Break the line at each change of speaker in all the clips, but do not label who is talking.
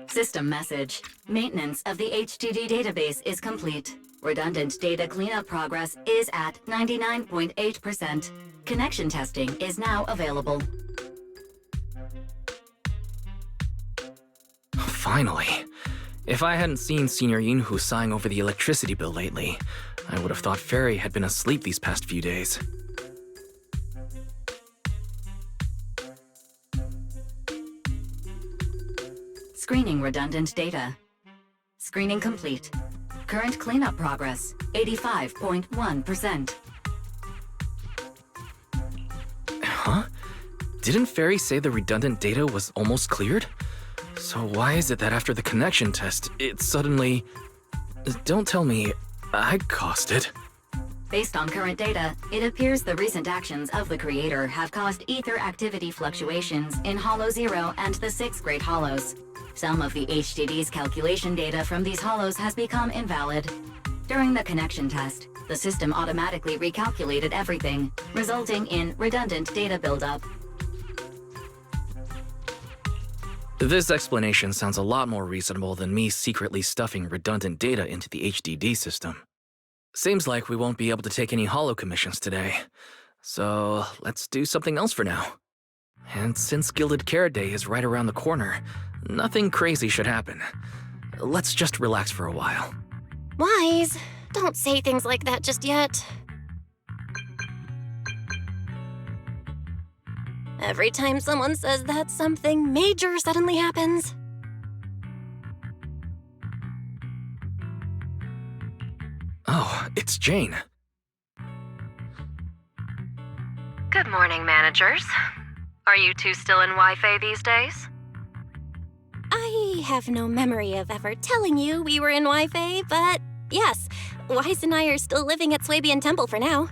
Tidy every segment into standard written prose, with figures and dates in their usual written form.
System message. Maintenance of the HDD database is complete. Redundant data cleanup progress is at 99.8%. Connection testing is now available.
Finally. If I hadn't seen Senior Yinhu sighing over the electricity bill lately, I would have thought Fairy had been asleep these past few days.
Screening redundant data. Screening complete. Current cleanup progress, 85.1%.
Huh? Didn't Fairy say the redundant data was almost cleared? So why is it that after the connection test, it suddenly... Don't tell me I caused it.
Based on current data, it appears the recent actions of the creator have caused ether activity fluctuations in Hollow 0 and the 6 Great Hollows. Some of the HDD's calculation data from these hollows has become invalid. During the connection test, the system automatically recalculated everything, resulting in redundant data buildup.
This explanation sounds a lot more reasonable than me secretly stuffing redundant data into the HDD system. Seems like we won't be able to take any hollow commissions today. So let's do something else for now. And since Gilded Carrot Day is right around the corner, nothing crazy should happen. Let's just relax for a while.
Wise, don't say things like that just yet. Every time someone says that, something major suddenly happens.
Oh, it's Jane.
Good morning, managers. Are you two still in Wi-Fi these days?
I have no memory of ever telling you we were in Wi-Fi, but yes, Wise and I are still living at Swabian Temple for now.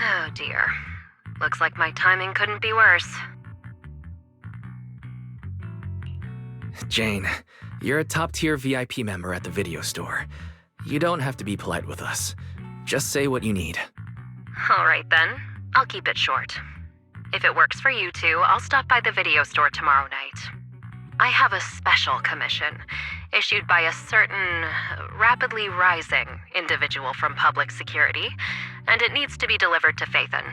Oh dear. Looks like my timing couldn't be worse.
Jane, you're a top-tier VIP member at the video store. You don't have to be polite with us. Just say what you need.
All right then, I'll keep it short. If it works for you two, I'll stop by the video store tomorrow night. I have a special commission issued by a certain rapidly rising individual from public security, and it needs to be delivered to Phaethon.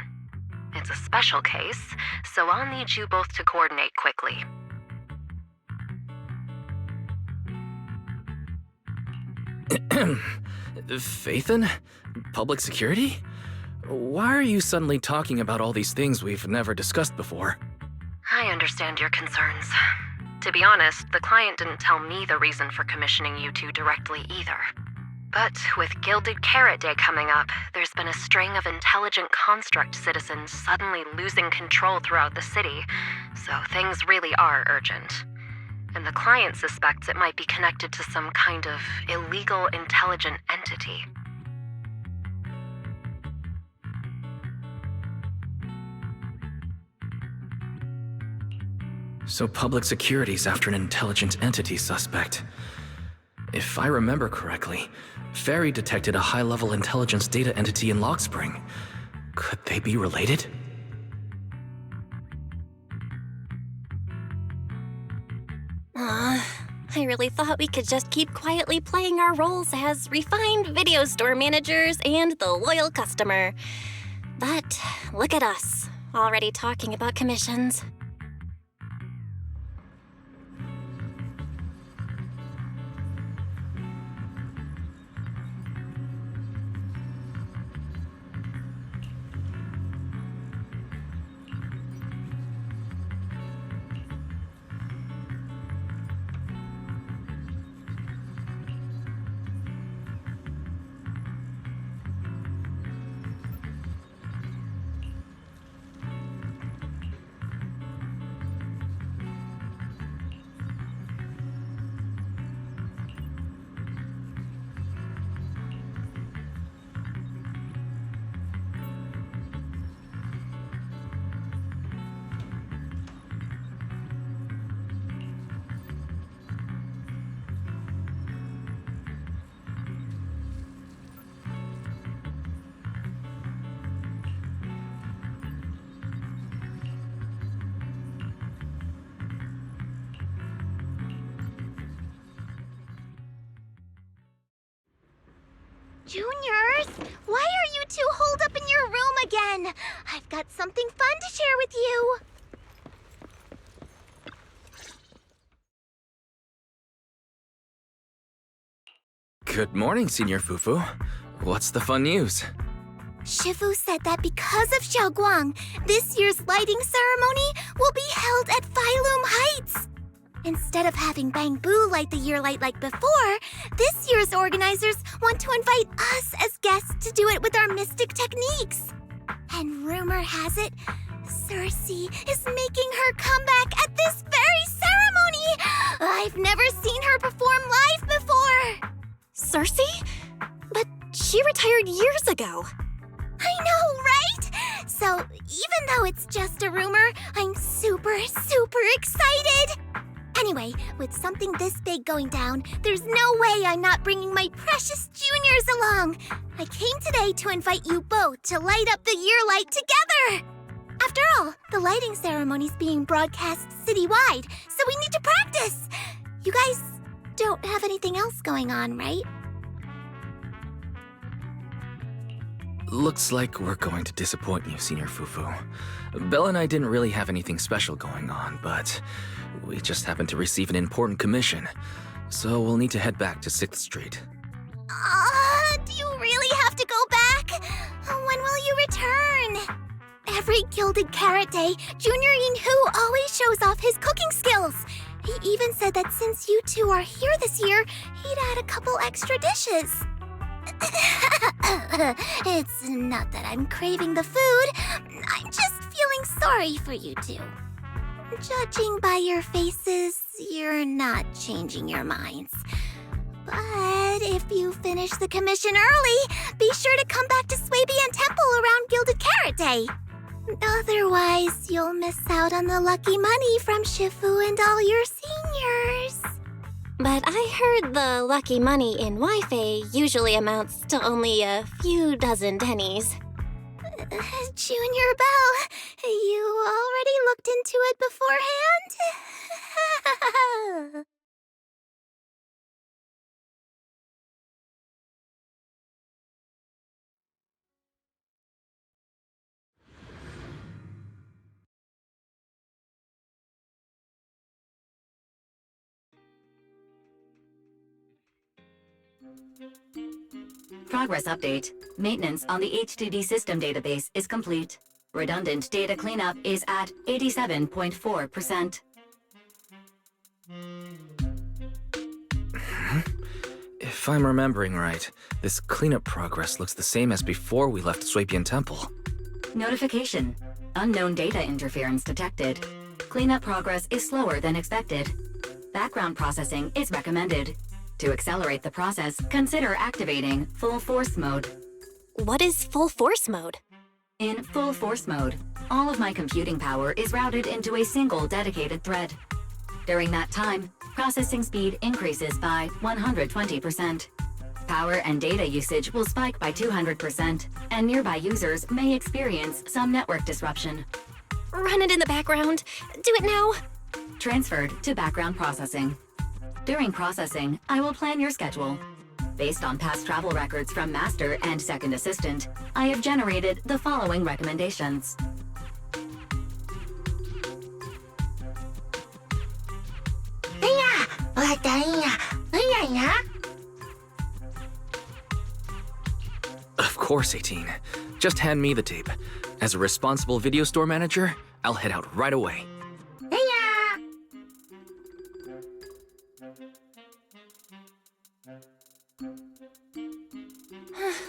It's a special case, so I'll need you both to coordinate quickly.
Phaethon? Public security? Why are you suddenly talking about all these things we've never discussed before?
I understand your concerns. To be honest, the client didn't tell me the reason for commissioning you two directly either. But with Gilded Carrot Day coming up, there's been a string of intelligent construct citizens suddenly losing control throughout the city, so things really are urgent. And the client suspects it might be connected to some kind of illegal intelligent entity.
So public security's after an intelligent entity suspect. If I remember correctly, Fairy detected a high-level intelligence data entity in Lockspring. Could they be related?
I really thought we could just keep quietly playing our roles as refined video store managers and the loyal customer. But look at us, already talking about commissions.
Juniors, why are you two holed up in your room again? I've got something fun to share with you.
Good morning, Senior Fufu. What's the fun news?
Shifu said that because of Xiaoguang, this year's lighting ceremony will be held at Phylum Heights. Instead of having Bangbu light the year light like before, this year's organizers want to invite us as guests to do it with our mystic techniques. And rumor has it, Cersei is making her comeback at this very ceremony! I've never seen her perform live before!
Cersei? But she retired years ago.
I know, right? So, even though it's just a rumor, I'm super excited! Anyway, with something this big going down, there's no way I'm not bringing my precious juniors along! I came today to invite you both to light up the year light together! After all, the lighting ceremony's being broadcast citywide, so we need to practice! You guys don't have anything else going on, right?
Looks like we're going to disappoint you, Senior Fufu. Belle and I didn't really have anything special going on, but we just happened to receive an important commission, so we'll need to head back to 6th Street.
Do you really have to go back? When will you return? Every Gilded Carrot Day, Junior Yinhu always shows off his cooking skills. He even said that since you two are here this year, he'd add a couple extra dishes. It's not that I'm craving the food. I'm just feeling sorry for you two. Judging by your faces, you're not changing your minds. But if you finish the commission early, be sure to come back to Swabian Temple around Gilded Carrot Day. Otherwise, you'll miss out on the lucky money from Shifu and all your seniors.
But I heard the lucky money in Wi-Fi usually amounts to only a few dozen pennies.
Junior Belle, you already looked into it beforehand?
Progress update. Maintenance on the HDD system database is complete. Redundant data cleanup is at 87.4%.
If I'm remembering right, this cleanup progress looks the same as before we left Swabian Temple.
Notification. Unknown data interference detected. Cleanup progress is slower than expected. Background processing is recommended. To accelerate the process, consider activating Full Force Mode.
What is full force mode?
In Full Force Mode, all of my computing power is routed into a single dedicated thread. During that time, processing speed increases by 120%. Power and data usage will spike by 200%, and nearby users may experience some network disruption.
Run it in the background. Do it now.
Transferred to background processing. During processing, I will plan your schedule. Based on past travel records from Master and Second Assistant, I have generated the following recommendations.
Of course, 18. Just hand me the tape. As a responsible video store manager, I'll head out right away.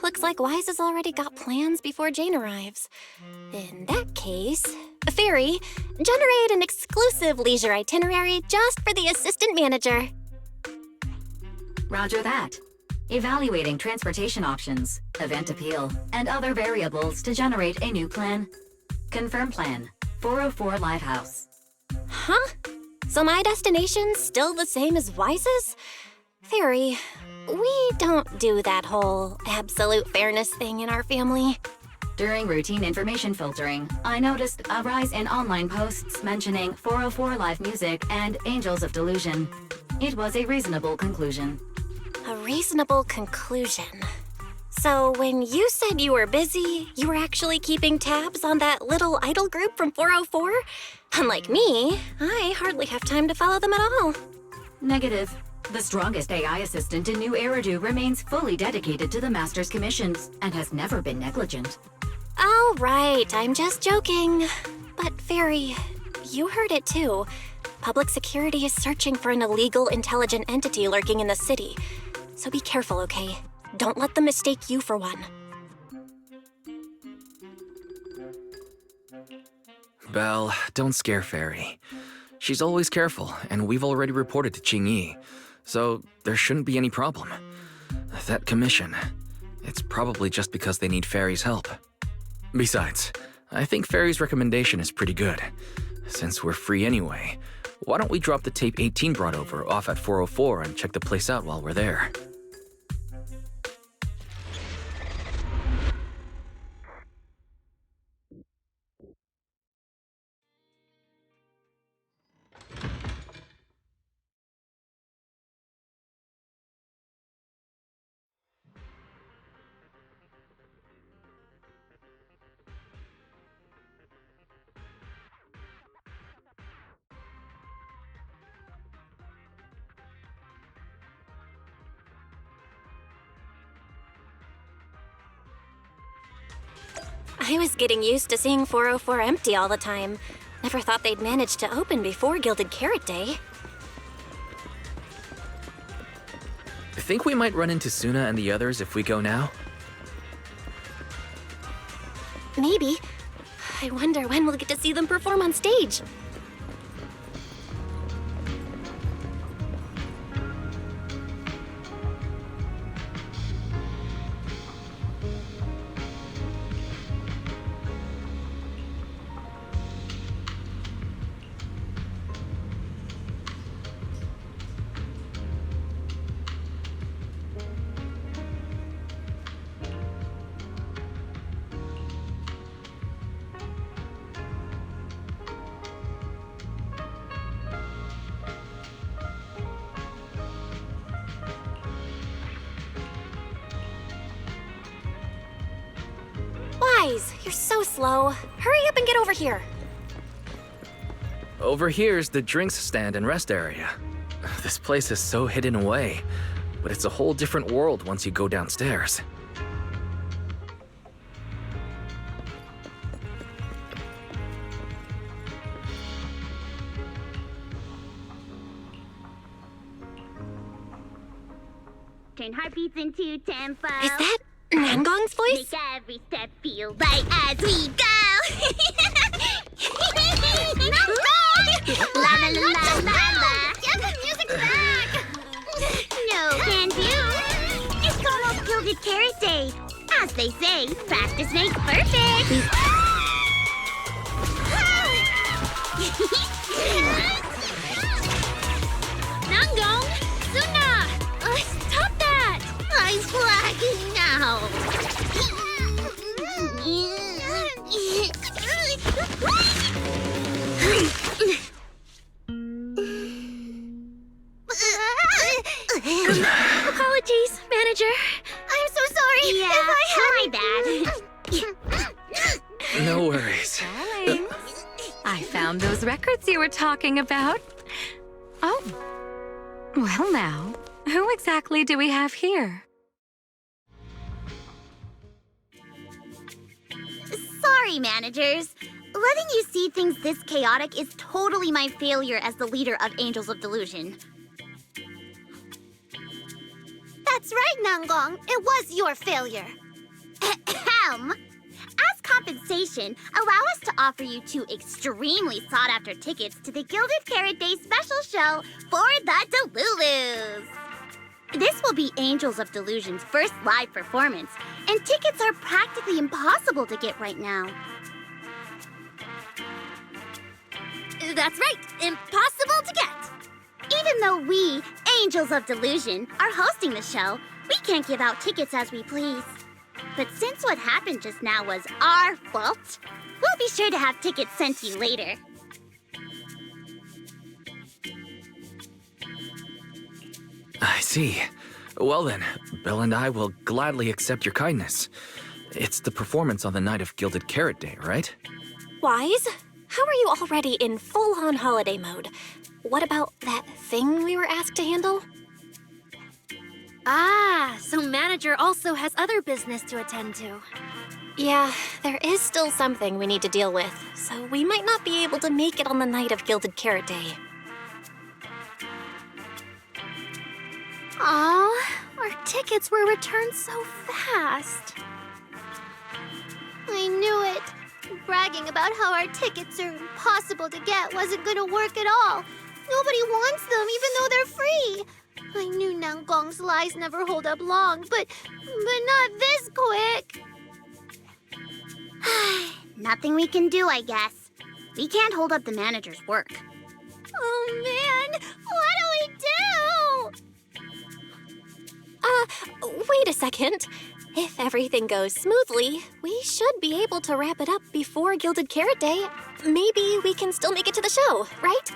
Looks like Wise has already got plans before Jane arrives. In that case, Fairy, generate an exclusive leisure itinerary just for the assistant manager.
Roger that. Evaluating transportation options, event appeal, and other variables to generate a new plan. Confirm plan. 404 Lighthouse.
Huh? So my destination's still the same as Wise's? Fairy, we don't do that whole absolute fairness thing in our family.
During routine information filtering, I noticed a rise in online posts mentioning 404 Live Music and Angels of Delusion. It was a reasonable conclusion.
A reasonable conclusion. So when you said you were busy, you were actually keeping tabs on that little idol group from 404? Unlike me, I hardly have time to follow them at all.
Negative. The strongest AI assistant in New Eridu remains fully dedicated to the Master's commissions and has never been negligent.
All right, I'm just joking. But Fairy, you heard it too. Public security is searching for an illegal intelligent entity lurking in the city. So be careful, okay? Don't let them mistake you for one.
Belle, don't scare Fairy. She's always careful, and we've already reported to Qingyi, so there shouldn't be any problem. That commission, it's probably just because they need Fairy's help. Besides, I think Fairy's recommendation is pretty good. Since we're free anyway, why don't we drop the tape 18 brought over off at 404 and check the place out while we're there?
I was getting used to seeing 404 empty all the time. Never thought they'd manage to open before Gilded Carrot Day.
I think we might run into Suna and the others if we go now.
Maybe. I wonder when we'll get to see them perform on stage. Wise, you're so slow. Hurry up and get over here.
Over here's the drinks stand and rest area. This place is so hidden away, but it's a whole different world once you go downstairs.
Turn heartbeats into tempo.
Is that Nangong's voice?
Make every step feel right as we go. La la la la la. Get the music back. No can do. It's almost Gilded Carrot Day. As they say, practice makes perfect. Nangong, Suna, stop that! I'm flagging now. Apologies, manager. I'm so sorry. Yeah, my bad.
No worries.
Darling, I found those records you were talking about. Oh, well now, who exactly do we have here?
Sorry, managers. Letting you see things this chaotic is totally my failure as the leader of Angels of Delusion. That's right, Nangong. It was your failure. Ahem. As compensation, allow us to offer you 2 extremely sought-after tickets to the Gilded Carrot Day special show for the Delulus. This will be Angels of Delusion's first live performance, and tickets are practically impossible to get right now. That's right, impossible to get. Even though we, Angels of Delusion, are hosting the show, we can't give out tickets as we please. But since what happened just now was our fault, we'll be sure to have tickets sent to you later.
I see. Well then, Belle and I will gladly accept your kindness. It's the performance on the night of Gilded Carrot Day, right?
Wise, how are you already in full-on holiday mode? What about that thing we were asked to handle?
Ah, so manager also has other business to attend to.
Yeah, there is still something we need to deal with, so we might not be able to make it on the night of Gilded Carrot Day.
Aw, our tickets were returned so fast.
I knew it. Bragging about how our tickets are impossible to get wasn't gonna work at all. Nobody wants them, even though they're free. I knew Nangong's lies never hold up long, but not this quick. Nothing we can do, I guess. We can't hold up the manager's work. Oh man, what do we do?
Wait a second. If everything goes smoothly, we should be able to wrap it up before Gilded Carrot Day. Maybe we can still make it to the show, right?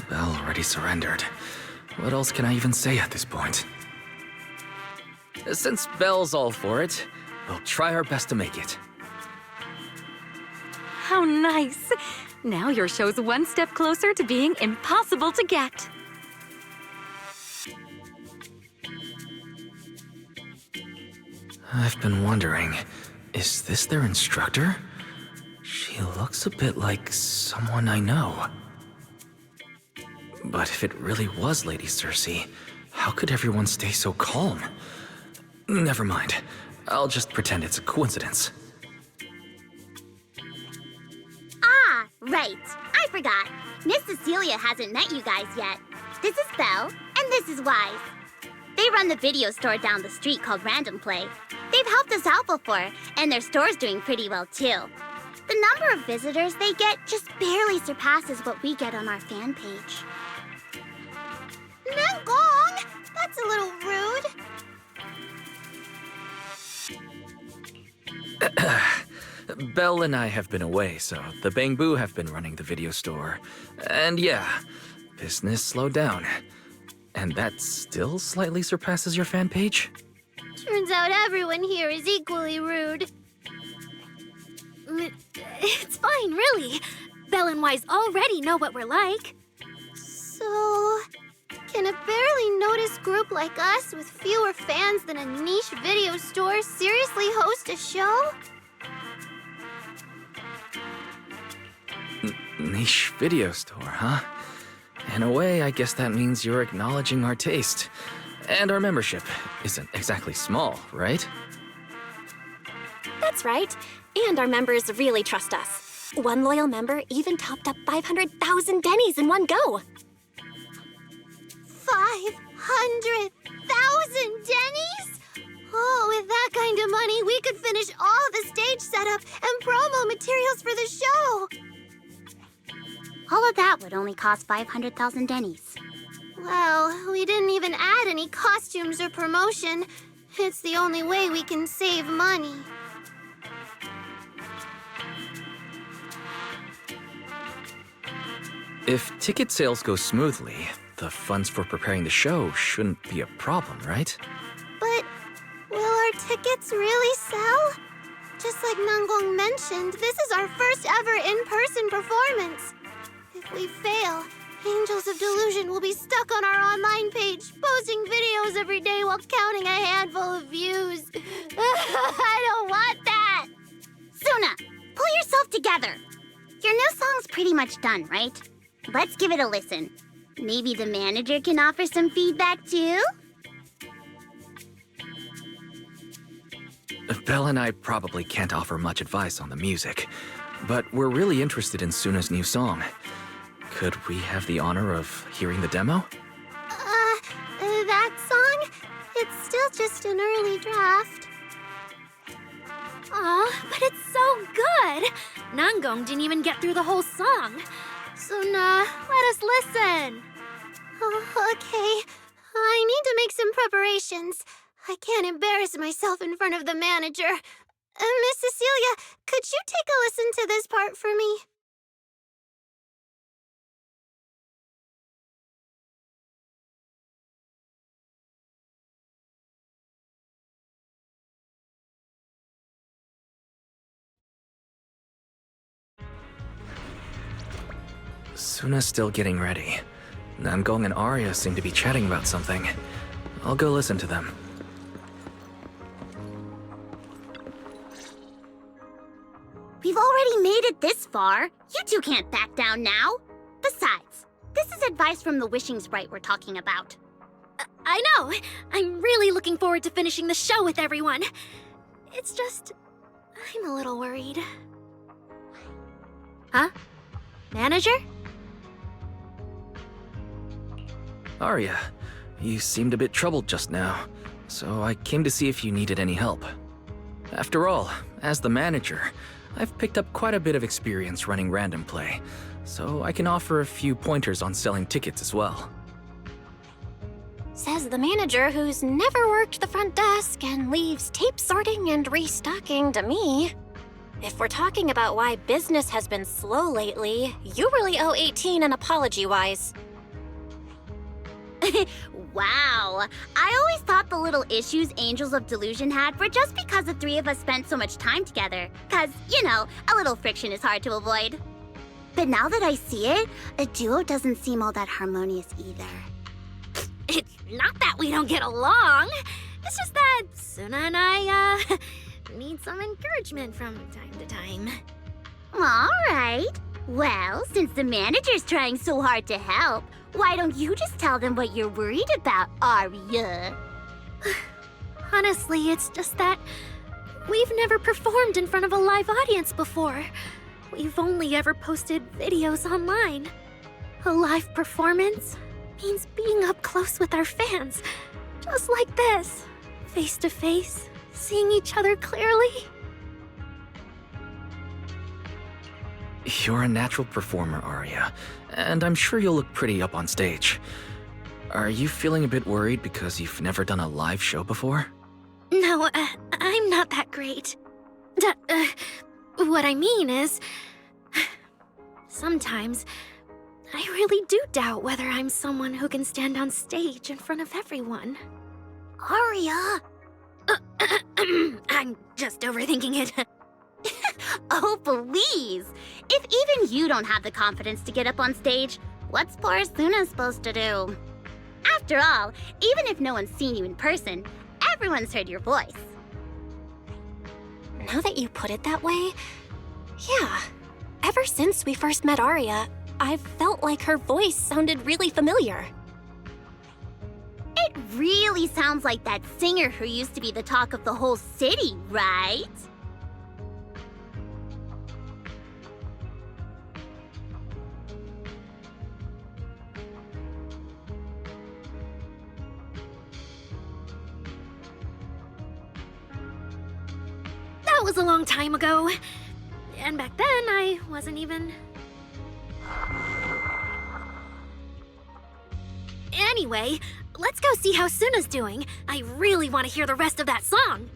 Belle already surrendered. What else can I even say at this point? Since Belle's all for it, we'll try our best to make it.
How nice. Now your show's one step closer to being impossible to get.
I've been wondering, is this their instructor? She looks a bit like someone I know. But if it really was Lady Circe, how could everyone stay so calm? Never mind. I'll just pretend it's a coincidence.
Ah, right. I forgot. Miss Cecilia hasn't met you guys yet. This is Belle, and this is Wise. They run the video store down the street called Random Play. They've helped us out before, and their store's doing pretty well too. The number of visitors they get just barely surpasses what we get on our fan page. Nangong! That's a little rude.
Belle and I have been away, so the Bangbu have been running the video store. And yeah, business slowed down. And that still slightly surpasses your fan page?
Turns out everyone here is equally rude.
It's fine, really. Belle and Wise already know what we're like.
So, can a barely noticed group like us with fewer fans than a niche video store seriously host a show?
Niche video store, huh? In a way, I guess that means you're acknowledging our taste. And our membership isn't exactly small, right?
That's right. And our members really trust us. One loyal member even topped up 500,000 Denny's in one go.
500,000 Denny's? Oh, with that kind of money, we could finish all the stage setup and promo materials for the show. All of that would only cost 500,000 Denny's. Well, we didn't even add any costumes or promotion. It's the only way we can save money.
If ticket sales go smoothly, the funds for preparing the show shouldn't be a problem, right?
But will our tickets really sell? Just like Nangong mentioned, this is our first ever in-person performance. If we fail, Angels of Delusion will be stuck on our online page, posting videos every day while counting a handful of views. I don't want that! Suna, pull yourself together. Your new song's pretty much done, right? Let's give it a listen. Maybe the manager can offer some feedback too?
Belle and I probably can't offer much advice on the music, but we're really interested in Suna's new song. Could we have the honor of hearing the demo?
That song? It's still just an early draft.
Aw, but it's so good! Nangong didn't even get through the whole song.
Suna,
Let us listen.
oh, okay. I need to make some preparations. I can't embarrass myself in front of the manager. Miss Cecilia, could you take a listen to this part for me?
Suna's still getting ready. Namgong and Arya seem to be chatting about something. I'll go listen to them.
We've already made it this far. You two can't back down now. Besides, this is advice from the wishing sprite we're talking about.
I know! I'm really looking forward to finishing the show with everyone. It's just... I'm a little worried. Huh? Manager?
Arya, you seemed a bit troubled just now, so I came to see if you needed any help. After all, as the manager, I've picked up quite a bit of experience running random play, so I can offer a few pointers on selling tickets as well.
Says the manager who's never worked the front desk and leaves tape sorting and restocking to me. If we're talking about why business has been slow lately, you really owe 18 an apology-wise.
Wow. I always thought the little issues Angels of Delusion had were just because the three of us spent so much time together. Cause, you know, a little friction is hard to avoid. But now that I see it, a duo doesn't seem all that harmonious either.
It's not that we don't get along. It's just that Suna and I, need some encouragement from time to time.
All right. Well, since the manager's trying so hard to help, why don't you just tell them what you're worried about, Arya?
Honestly, it's just that we've never performed in front of a live audience before. We've only ever posted videos online. A live performance means being up close with our fans, just like this, face to face, seeing each other clearly.
You're a natural performer, Arya, and I'm sure you'll look pretty up on stage. Are you feeling a bit worried because you've never done a live show before?
No, I'm not that great. What I mean is, sometimes I really do doubt whether I'm someone who can stand on stage in front of everyone.
Arya!
I'm just overthinking it.
Oh, please! If even you don't have the confidence to get up on stage, what's poor Suna supposed to do? After all, even if no one's seen you in person, everyone's heard your voice.
Now that you put it that way, yeah. Ever since we first met Arya, I've felt like her voice sounded really familiar.
It really sounds like that singer who used to be the talk of the whole city, right?
That was a long time ago. And back then, I wasn't even... Anyway, let's go see how Suna's doing. I really want to hear the rest of that song.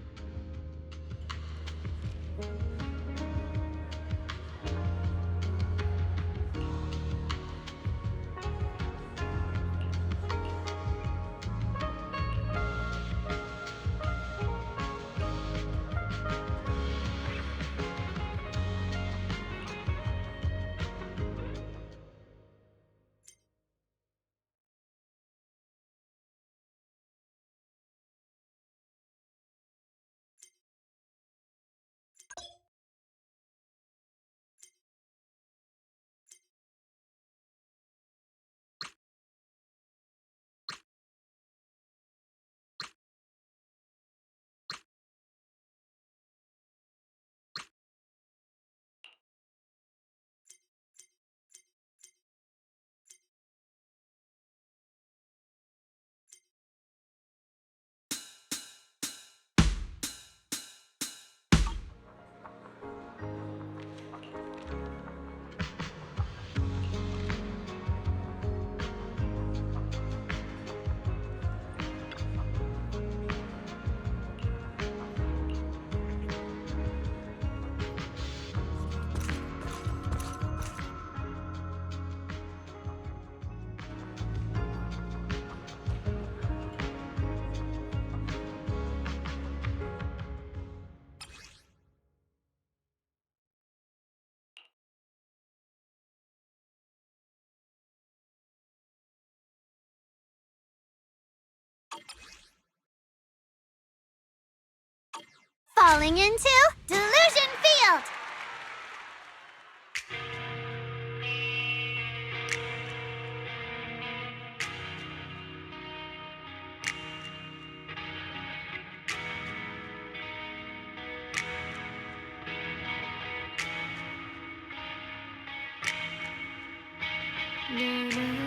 Falling into Delusion Field! Yay!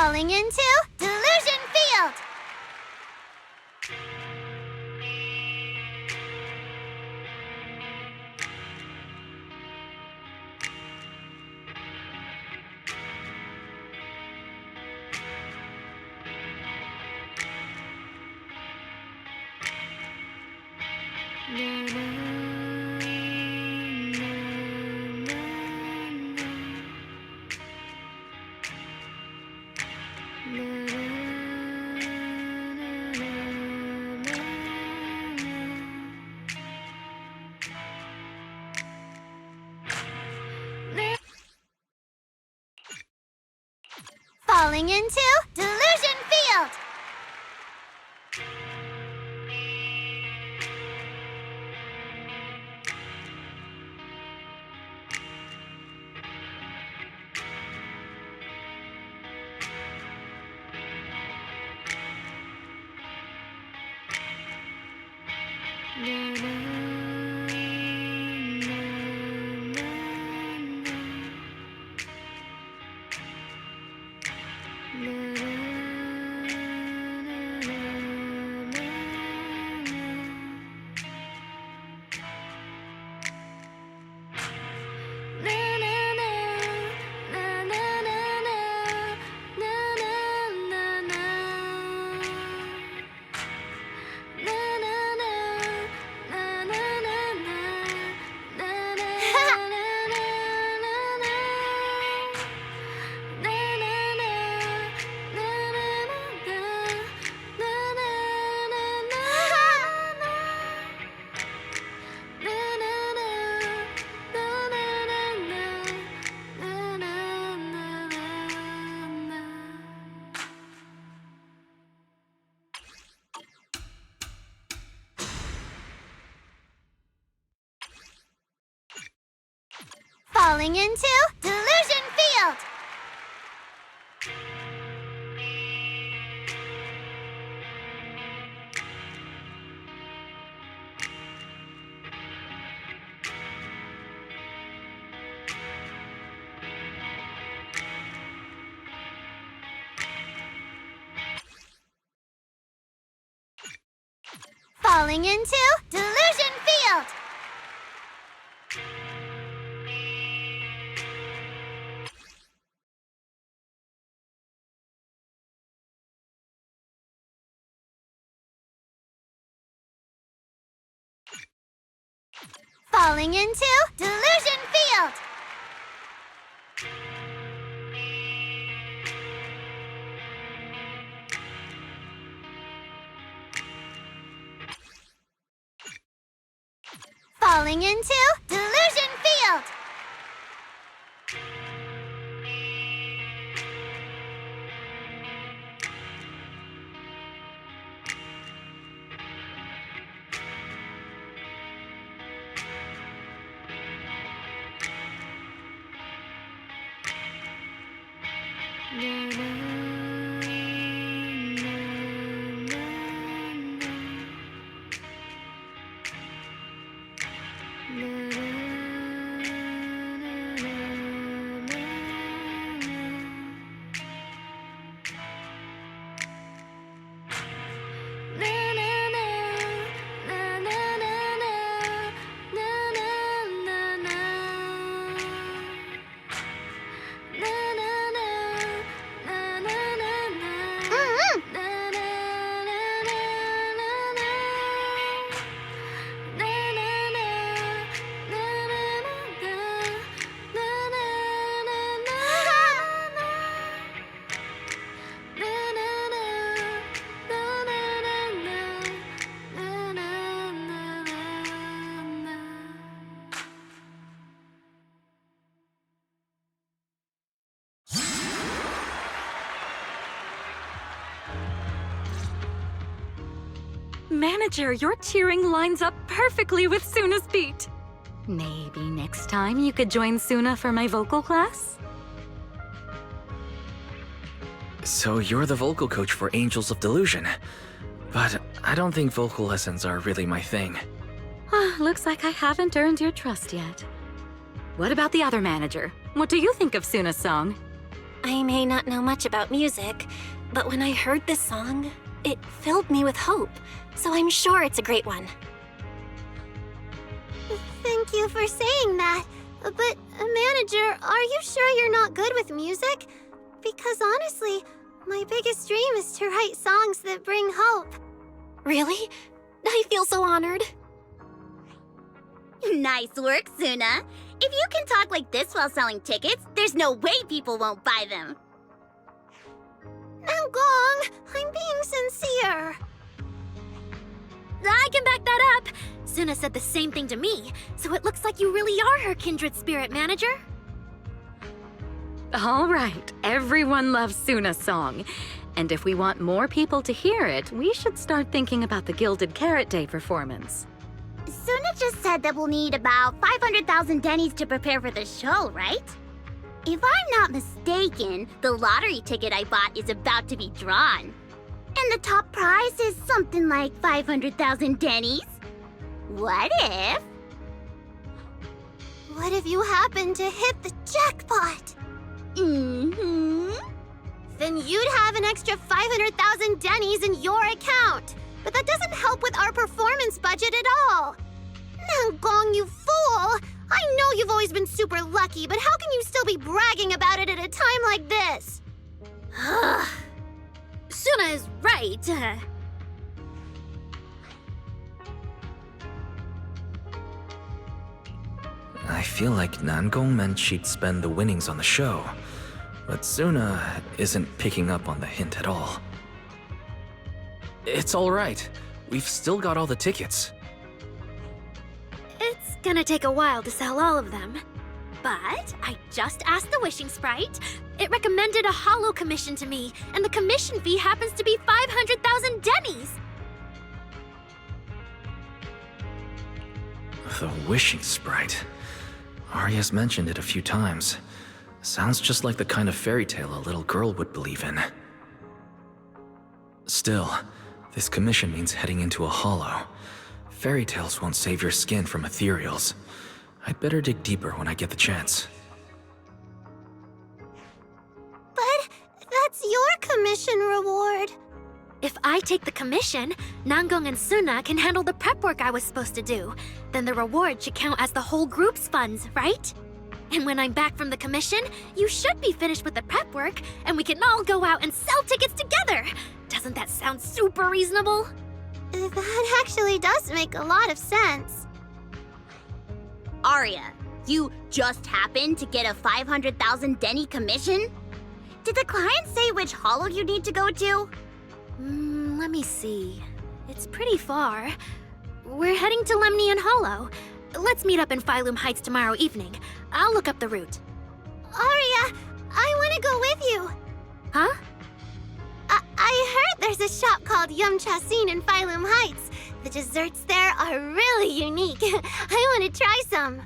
Falling into Delusion Field! Falling into Delusion Field! Falling into Delusion Field! Falling into Delusion Field! Falling into Delusion Field! Falling into Delusion Field!
Manager, your cheering lines up perfectly with Suna's beat. Maybe next time you could join Suna for my vocal class?
So you're the vocal coach for Angels of Delusion. But I don't think vocal lessons are really my thing.
Looks like I haven't earned your trust yet. What about the other manager? What do you think of Suna's song?
I may not know much about music, but when I heard this song, it filled me with hope, so I'm sure it's a great one.
Thank you for saying that. But, manager, are you sure you're not good with music? Because honestly, my biggest dream is to write songs that bring hope.
Really? I feel so honored.
Nice work, Suna. If you can talk like this while selling tickets, there's no way people won't buy them.
Gong, I'm being sincere.
I can back that up. Suna said the same thing to me, so it looks like you really are her kindred spirit, manager.
All right, everyone loves Suna's song. And if we want more people to hear it, we should start thinking about the Gilded Carrot Day performance.
Suna just said that we'll need about 500,000 Dennies to prepare for the show, right? If I'm not mistaken, the lottery ticket I bought is about to be drawn. And the top prize is something like 500,000 Dennies. What if?
What if you happen to hit the jackpot?
Mm-hmm.
Then you'd have an extra 500,000 Dennies in your account. But that doesn't help with our performance budget at all. Now, Gong, you fool! I know you've always been super lucky, but how can you still be bragging about it at a time like this?
Suna is right.
I feel like Nangong meant she'd spend the winnings on the show, but Suna isn't picking up on the hint at all. It's all right. We've still got all the tickets.
It's gonna take a while to sell all of them. But I just asked the Wishing Sprite. It recommended a holo commission to me, and the commission fee happens to be 500,000 Dennies.
The Wishing Sprite. Arya's mentioned it a few times. Sounds just like the kind of fairy tale a little girl would believe in. Still, this commission means heading into a hollow. Fairy tales won't save your skin from ethereals. I'd better dig deeper when I get the chance.
But that's your commission reward.
If I take the commission, Nangong and Suna can handle the prep work I was supposed to do. Then the reward should count as the whole group's funds, right? And when I'm back from the commission, you should be finished with the prep work, and we can all go out and sell tickets together. Doesn't that sound super reasonable?
That actually does make a lot of sense.
Arya, you just happened to get a 500,000 Denny commission? Did the client say which hollow you need to go to?
Let me see. It's pretty far. We're heading to Lemnian Hollow. Let's meet up in Phylum Heights tomorrow evening. I'll look up the route.
Aria, I want to go with you.
Huh?
I heard there's a shop called Yum Chasin in Phylum Heights. The desserts there are really unique. I want to try some.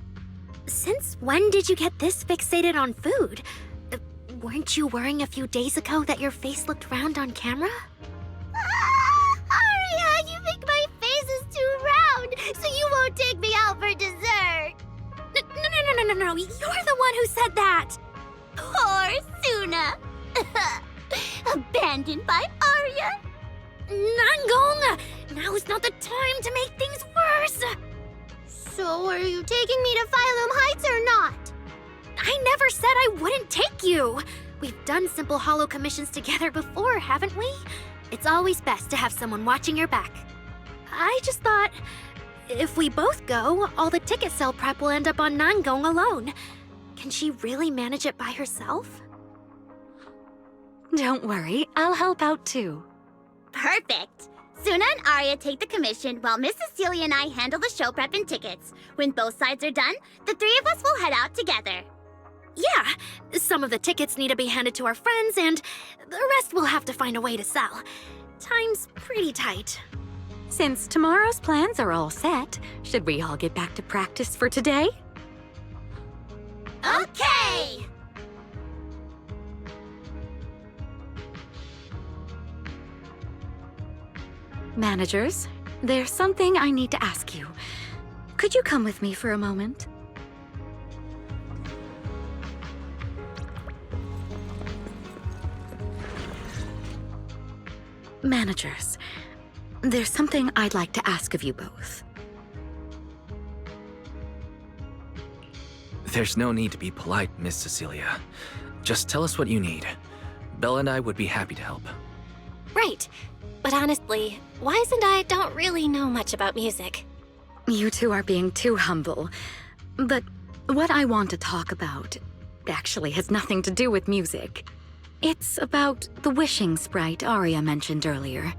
Since when did you get this fixated on food? Weren't you worrying a few days ago that your face looked round on camera?
Aria, you think my face is too round, so you won't take me out for dessert.
No, you're the one who said that!
Poor Suna. Abandoned by Arya.
Nangong! Now's not the time to make things worse!
So are you taking me to Phylum Heights or not?
I never said I wouldn't take you! We've done simple hollow commissions together before, haven't we? It's always best to have someone watching your back. I just thought, if we both go, all the ticket sale prep will end up on Nangong alone. Can she really manage it by herself?
Don't worry, I'll help out too.
Perfect. Suna and Arya take the commission while Miss Cecilia and I handle the show prep and tickets. When both sides are done, the three of us will head out together.
Yeah, some of the tickets need to be handed to our friends, and the rest we'll have to find a way to sell. Time's pretty tight.
Since tomorrow's plans are all set, should we all get back to practice for today?
Okay!
Managers, there's something I need to ask you. Could you come with me for a moment? Managers, there's something I'd like to ask of you both.
There's no need to be polite, Miss Cecilia. Just tell us what you need. Belle and I would be happy to help.
Right. But honestly, Wise and I don't really know much about music.
You two are being too humble. But what I want to talk about actually has nothing to do with music. It's about the wishing sprite Arya mentioned earlier.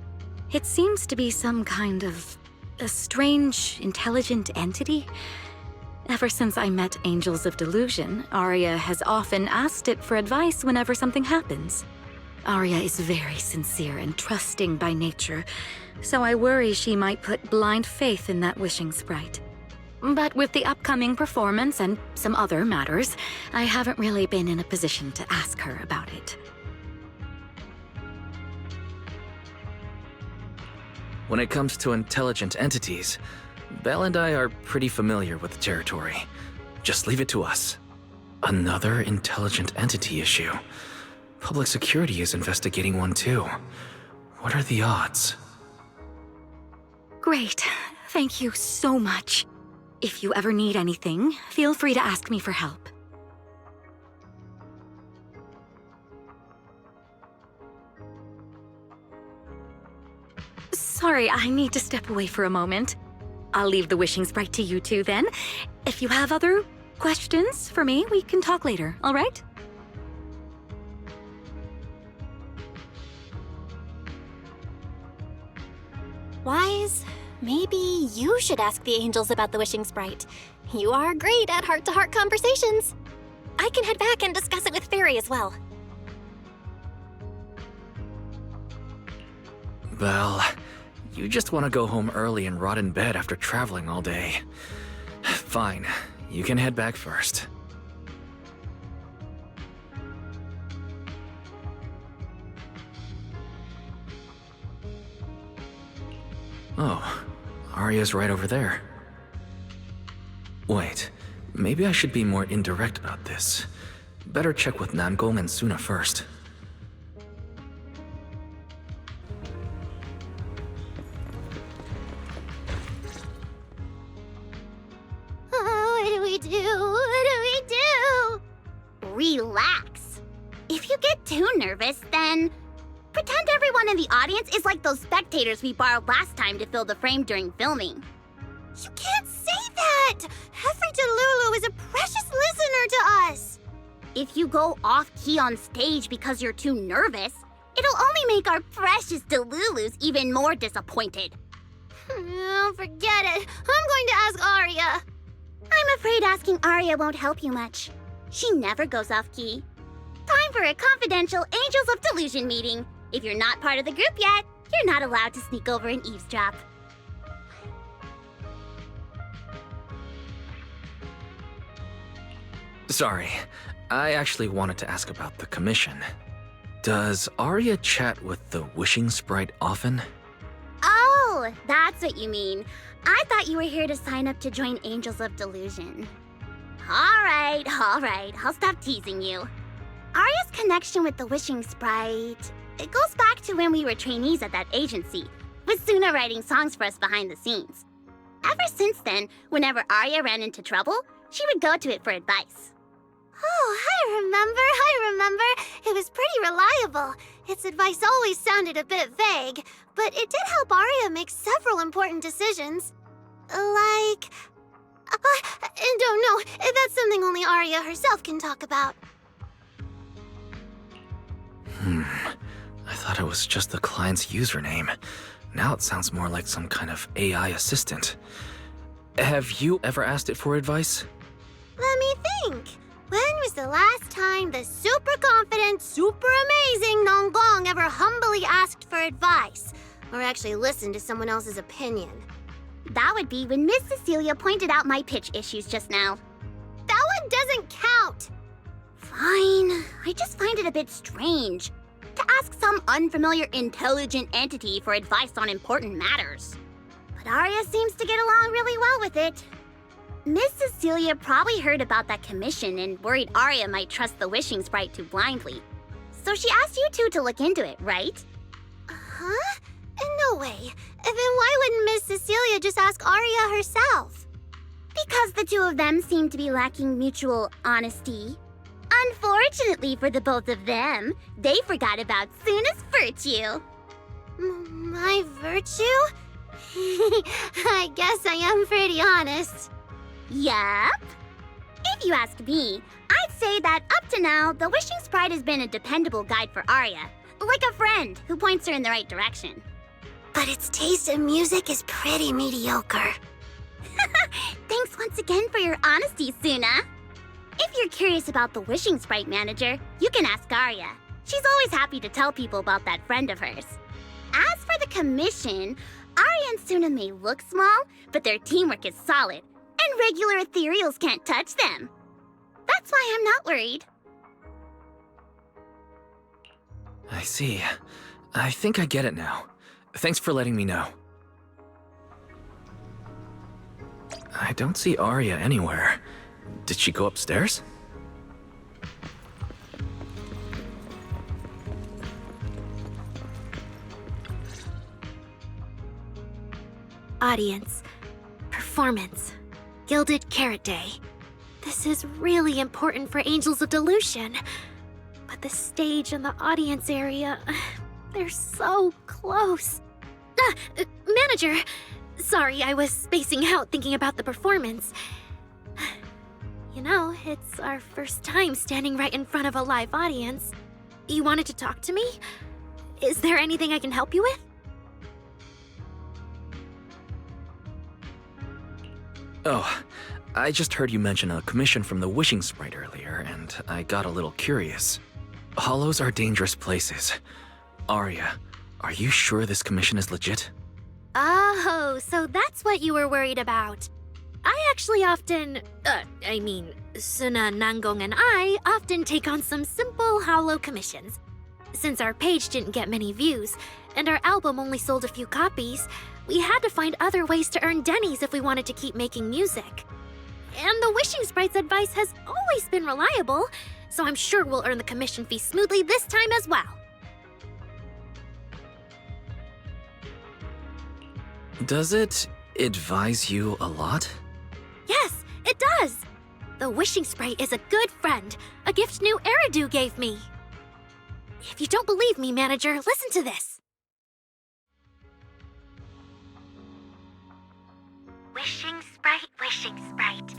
It seems to be some kind of a strange, intelligent entity. Ever since I met Angels of Delusion, Arya has often asked it for advice whenever something happens. Arya is very sincere and trusting by nature, so I worry she might put blind faith in that wishing sprite. But with the upcoming performance and some other matters, I haven't really been in a position to ask her about it.
When it comes to intelligent entities, Belle and I are pretty familiar with the territory. Just leave it to us. Another intelligent entity issue. Public security is investigating one too. What are the odds?
Great. Thank you so much. If you ever need anything, feel free to ask me for help. Sorry, I need to step away for a moment. I'll leave the wishing sprite to you two then. If you have other questions for me, we can talk later, all right?
Wise, maybe you should ask the angels about the wishing sprite. You are great at heart-to-heart conversations. I can head back and discuss it with Fairy as well.
Belle, you just want to go home early and rot in bed after traveling all day. Fine, you can head back first. Oh, Arya's right over there. Wait, maybe I should be more indirect about this. Better check with Namgong and Suna first.
What do we do? What do we do?
Relax. If you get too nervous, then pretend everyone in the audience is like those spectators we borrowed last time to fill the frame during filming.
You can't say that! Every Delulu is a precious listener to us!
If you go off-key on stage because you're too nervous, it'll only make our precious Delulus even more disappointed.
Oh, forget it. I'm going to ask Arya.
I'm afraid asking Arya won't help you much. She never goes off-key. Time for a confidential Angels of Delusion meeting. If you're not part of the group yet, you're not allowed to sneak over and eavesdrop.
Sorry, I actually wanted to ask about the commission. Does Arya chat with the Wishing Sprite often?
Oh, that's what you mean. I thought you were here to sign up to join Angels of Delusion. All right, I'll stop teasing you. Arya's connection with the Wishing Sprite, it goes back to when we were trainees at that agency, with Suna writing songs for us behind the scenes. Ever since then, whenever Arya ran into trouble, she would go to it for advice.
Oh, I remember. It was pretty reliable. Its advice always sounded a bit vague, but it did help Arya make several important decisions. I don't know. That's something only Arya herself can talk about.
I thought it was just the client's username. Now it sounds more like some kind of AI assistant. Have you ever asked it for advice?
Let me think. When was the last time the super confident, super amazing Namgong ever humbly asked for advice? Or actually listened to someone else's opinion?
That would be when Miss Cecilia pointed out my pitch issues just now.
That one doesn't count!
Fine, I just find it a bit strange to ask some unfamiliar intelligent entity for advice on important matters. But Arya seems to get along really well with it. Miss Cecilia probably heard about that commission and worried Arya might trust the Wishing Sprite too blindly. So she asked you two to look into it, right?
Huh? No way. Then why wouldn't Miss Cecilia just ask Arya herself?
Because the two of them seem to be lacking mutual honesty. Unfortunately for the both of them, they forgot about Suna's virtue.
My virtue? I guess I am pretty honest.
Yup. If you ask me, I'd say that up to now, the Wishing Sprite has been a dependable guide for Arya, like a friend who points her in the right direction.
But its taste in music is pretty mediocre.
Thanks once again for your honesty, Suna. If you're curious about the Wishing Sprite manager, you can ask Arya. She's always happy to tell people about that friend of hers. As for the commission, Arya and Suna may look small, but their teamwork is solid, and regular ethereals can't touch them. That's why I'm not worried.
I see. I think I get it now. Thanks for letting me know. I don't see Arya anywhere. Did she go upstairs?
Audience. Performance. Gilded Carrot Day. This is really important for Angels of Delusion. But the stage and the audience area, they're so close. Manager! Sorry, I was spacing out thinking about the performance. You know, it's our first time standing right in front of a live audience. You wanted to talk to me? Is there anything I can help you with?
Oh, I just heard you mention a commission from the Wishing Sprite earlier, and I got a little curious. Hollows are dangerous places. Arya, are you sure this commission is legit?
Oh, so that's what you were worried about. I actually often, Suna, Nangong, and I often take on some simple holo commissions. Since our page didn't get many views, and our album only sold a few copies, we had to find other ways to earn dennies if we wanted to keep making music. And the Wishing Sprite's advice has always been reliable, so I'm sure we'll earn the commission fee smoothly this time as well.
Does it advise you a lot?
Yes, it does! The Wishing Sprite is a good friend, a gift new Eridu gave me. If you don't believe me, manager, listen to this. Wishing Sprite,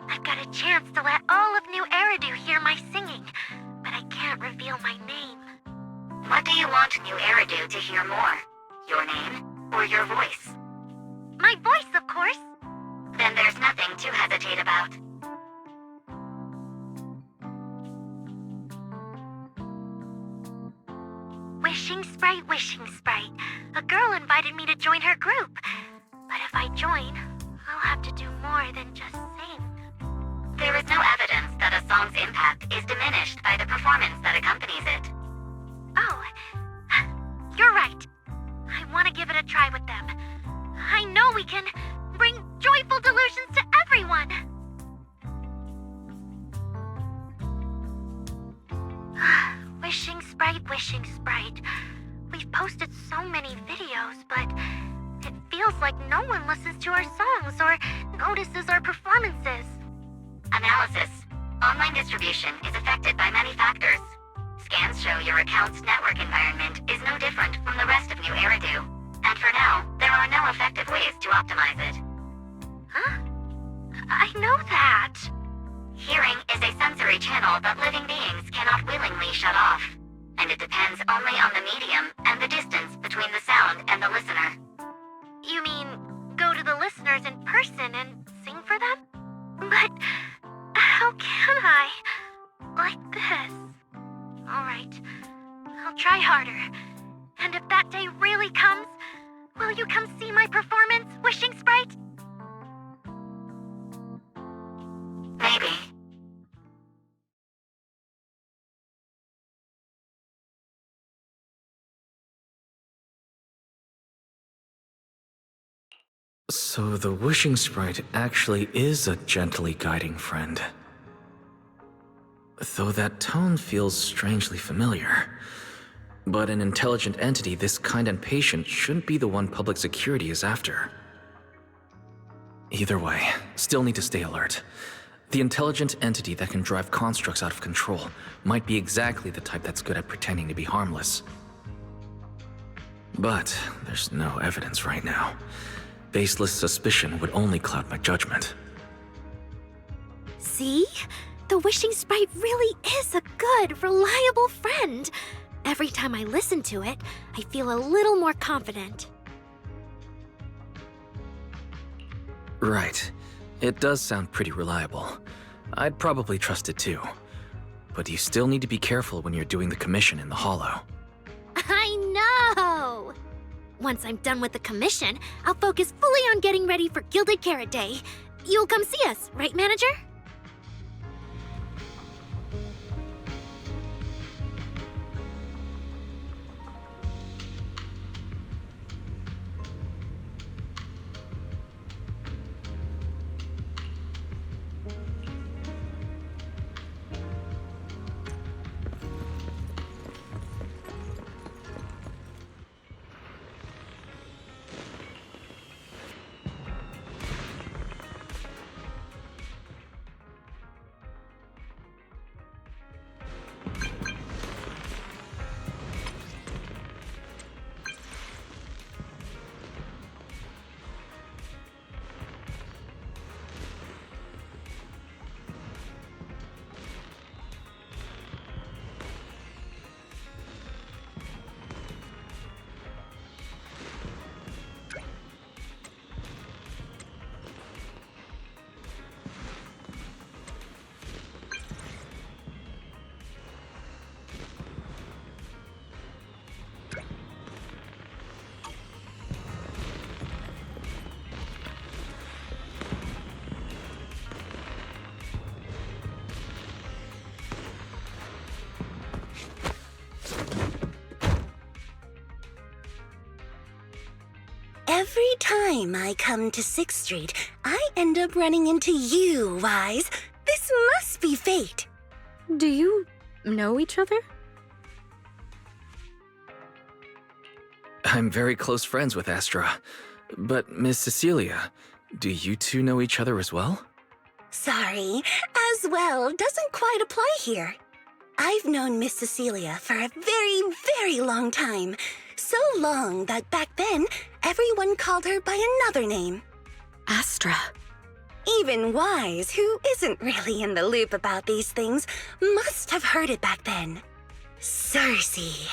I've got a chance to let all of New Eridu hear my singing, but I can't reveal my name.
What do you want New Eridu to hear more? Your name or your voice?
My voice, of course.
Then there's nothing to hesitate about.
Wishing Sprite. A girl invited me to join her group. But if I join, I'll have to do more than just sing.
There is no evidence that a song's impact is diminished by the performance that accompanies it.
Oh, you're right. I want to give it a try with them. I know we can bring joyful delusions to everyone. Wishing Sprite. We've posted so many videos, but it feels like no one listens to our songs or notices our performances.
Analysis. Online distribution is affected by many factors. Scans show your account's network environment is no different from the rest of New Eridu. And for now, there are no effective ways to optimize it.
Huh? I know that.
Hearing is a sensory channel that living beings cannot willingly shut off. And it depends only on the medium and the distance between the sound and the listener.
You mean go to the listeners in person and sing for them? But how can I? Like this. Alright, I'll try harder. And if that day really comes, will you come see my performance, Wishing Sprite?
Maybe.
So the Wishing Sprite actually is a gently guiding friend. Though that tone feels strangely familiar. But an intelligent entity this kind and patient shouldn't be the one public security is after. Either way, still need to stay alert. The intelligent entity that can drive constructs out of control might be exactly the type that's good at pretending to be harmless. But there's no evidence right now. Baseless suspicion would only cloud my judgment.
See? The Wishing Sprite really is a good, reliable friend. Every time I listen to it, I feel a little more confident.
Right. It does sound pretty reliable. I'd probably trust it too. But you still need to be careful when you're doing the commission in the Hollow.
I know! Once I'm done with the commission, I'll focus fully on getting ready for Gilded Carrot Day. You'll come see us, right, manager?
Every time I come to 6th Street, I end up running into you, Wise. This must be fate.
Do you know each other?
I'm very close friends with Astra. But Miss Cecilia, do you two know each other as well?
Sorry, as well doesn't quite apply here. I've known Miss Cecilia for a very, very long time. So long that back then, everyone called her by another name.
Astra.
Even Wise, who isn't really in the loop about these things, must have heard it back then. Cersei.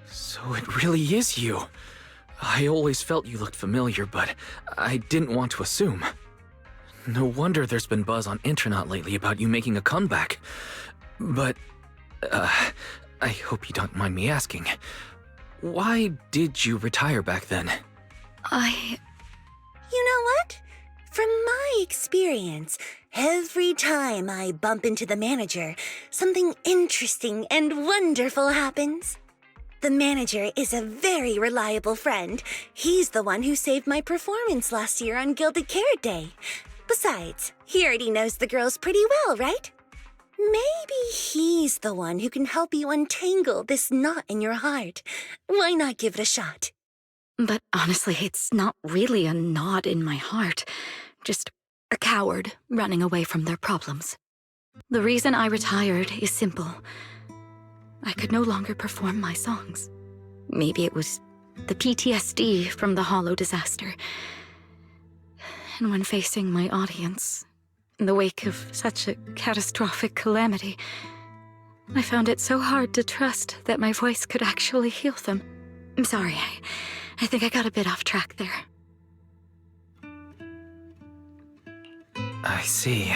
So it really is you. I always felt you looked familiar, but I didn't want to assume. No wonder there's been buzz on Internet lately about you making a comeback. But, I hope you don't mind me asking. Why did you retire back then?
You know what? From my experience, every time I bump into the manager, something interesting and wonderful happens. The manager is a very reliable friend. He's the one who saved my performance last year on Gilded Carrot Day. Besides, he already knows the girls pretty well, right? Maybe he's the one who can help you untangle this knot in your heart. Why not give it a shot?
But honestly, it's not really a knot in my heart. Just a coward running away from their problems. The reason I retired is simple. I could no longer perform my songs. Maybe it was the PTSD from the Hollow disaster. And when facing my audience, in the wake of such a catastrophic calamity, I found it so hard to trust that my voice could actually heal them. I'm sorry, I think I got a bit off track there.
I see.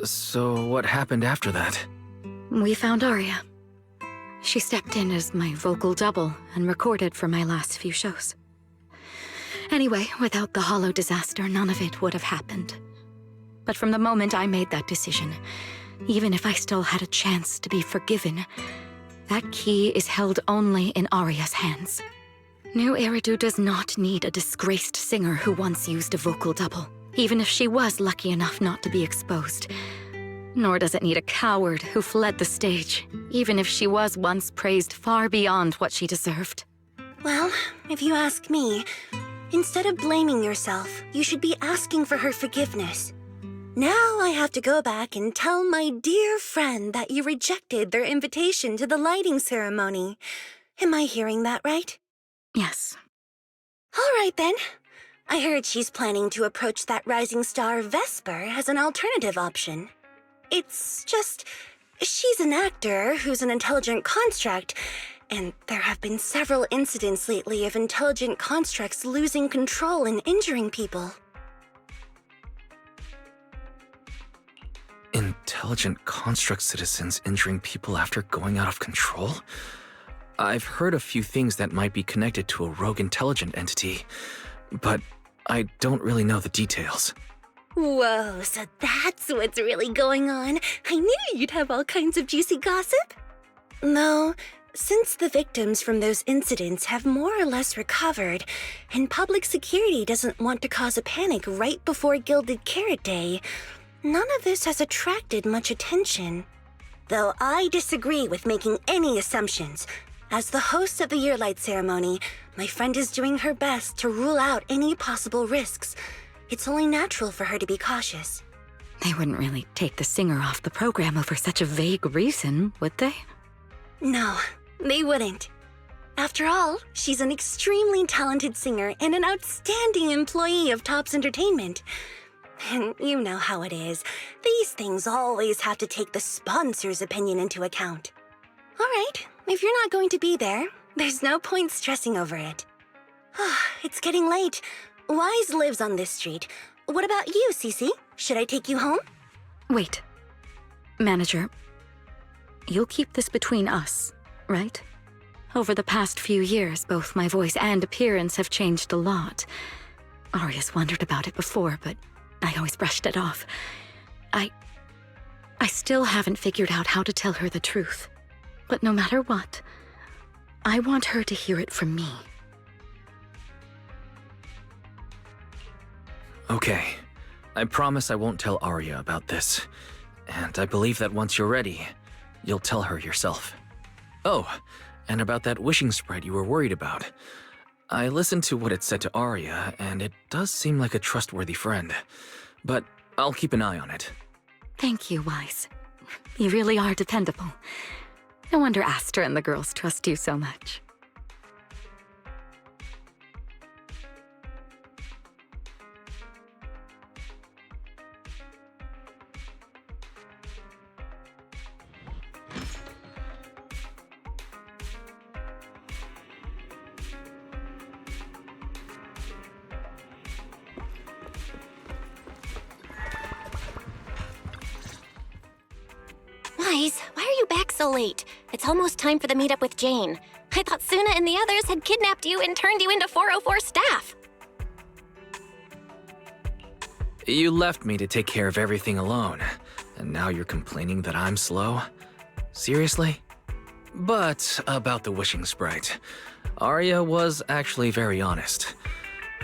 So what happened after that?
We found Aria. She stepped in as my vocal double and recorded for my last few shows. Anyway, without the Hollow disaster, none of it would have happened. But from the moment I made that decision, even if I still had a chance to be forgiven, that key is held only in Aria's hands. New Eridu does not need a disgraced singer who once used a vocal double, even if she was lucky enough not to be exposed. Nor does it need a coward who fled the stage, even if she was once praised far beyond what she deserved.
Well, if you ask me, instead of blaming yourself, you should be asking for her forgiveness. Now I have to go back and tell my dear friend that you rejected their invitation to the lighting ceremony. Am I hearing that right?
Yes.
All right then. I heard she's planning to approach that rising star Vesper as an alternative option. It's just, she's an actor who's an intelligent construct, and there have been several incidents lately of intelligent constructs losing control and injuring people.
Intelligent construct citizens injuring people after going out of control? I've heard a few things that might be connected to a rogue intelligent entity, but I don't really know the details.
Whoa, so that's what's really going on. I knew you'd have all kinds of juicy gossip. No, since the victims from those incidents have more or less recovered, and public security doesn't want to cause a panic right before Gilded Carrot Day, none of this has attracted much attention. Though I disagree with making any assumptions. As the host of the Yearlight ceremony, my friend is doing her best to rule out any possible risks. It's only natural for her to be cautious.
They wouldn't really take the singer off the program over such a vague reason, would they?
No, they wouldn't. After all, she's an extremely talented singer and an outstanding employee of Topps Entertainment. And you know how it is. These things always have to take the sponsor's opinion into account. All right, if you're not going to be there, there's no point stressing over it. It's getting late. Wise lives on this street. What about you, Cece? Should I take you home?
Wait. Manager, you'll keep this between us, right? Over the past few years, both my voice and appearance have changed a lot. Aria's wondered about it before, but I always brushed it off. I still haven't figured out how to tell her the truth. But no matter what, I want her to hear it from me.
Okay. I promise I won't tell Arya about this. And I believe that once you're ready, you'll tell her yourself. Oh, and about that wishing sprite you were worried about. I listened to what it said to Arya, and it does seem like a trustworthy friend. But I'll keep an eye on it.
Thank you, Wise. You really are dependable. No wonder Astra and the girls trust you so much.
Wise, why are you back so late? It's almost time for the meetup with Jane. I thought Suna and the others had kidnapped you and turned you into 404 staff.
You left me to take care of everything alone, and now you're complaining that I'm slow? Seriously? But about the wishing sprite, Arya was actually very honest.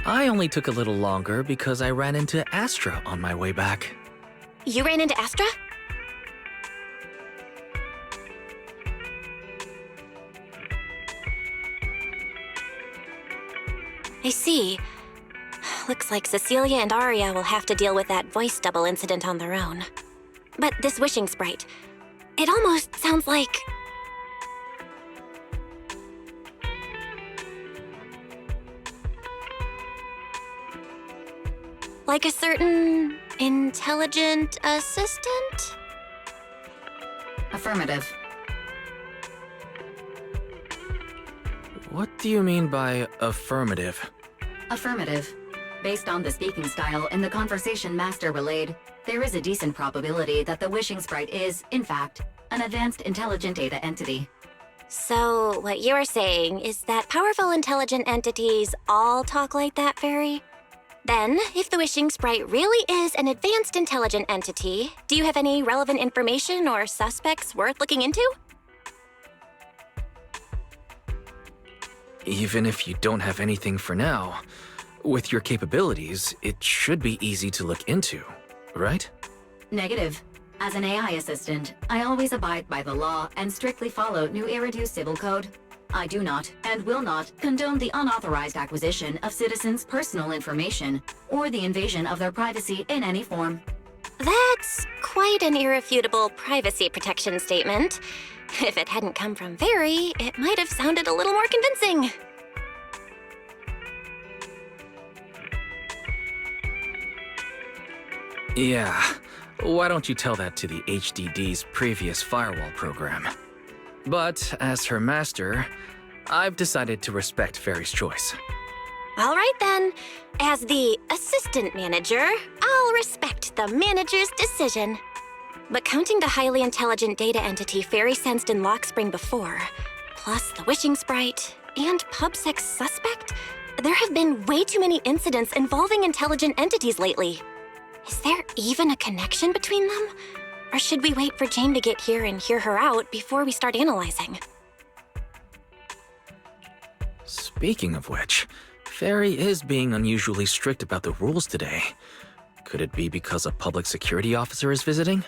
I only took a little longer because I ran into Astra on my way back.
You ran into Astra? I see. Looks like Cecilia and Arya will have to deal with that voice double incident on their own. But this wishing sprite, it almost sounds like... like a certain intelligent assistant?
Affirmative.
What do you mean by affirmative?
Affirmative. Based on the speaking style and the conversation Master relayed, there is a decent probability that the wishing sprite is, in fact, an advanced intelligent data entity.
So, what you're saying is that powerful intelligent entities all talk like that, Fairy? Then, if the wishing sprite really is an advanced intelligent entity, do you have any relevant information or suspects worth looking into?
Even if you don't have anything for now, with your capabilities, it should be easy to look into, right?
Negative. As an AI assistant, I always abide by the law and strictly follow New Eridu Civil Code. I do not, and will not, condone the unauthorized acquisition of citizens' personal information or the invasion of their privacy in any form.
That's quite an irrefutable privacy protection statement. If it hadn't come from Fairy, it might have sounded a little more convincing.
Yeah, why don't you tell that to the HDD's previous firewall program? But as her master, I've decided to respect Fairy's choice.
All right then. As the assistant manager, I'll respect the manager's decision. But counting the highly intelligent data entity Fairy sensed in Lockspring before, plus the wishing sprite, and PubSec's suspect, there have been way too many incidents involving intelligent entities lately. Is there even a connection between them? Or should we wait for Jane to get here and hear her out before we start analyzing?
Speaking of which, Fairy is being unusually strict about the rules today. Could it be because a public security officer is visiting?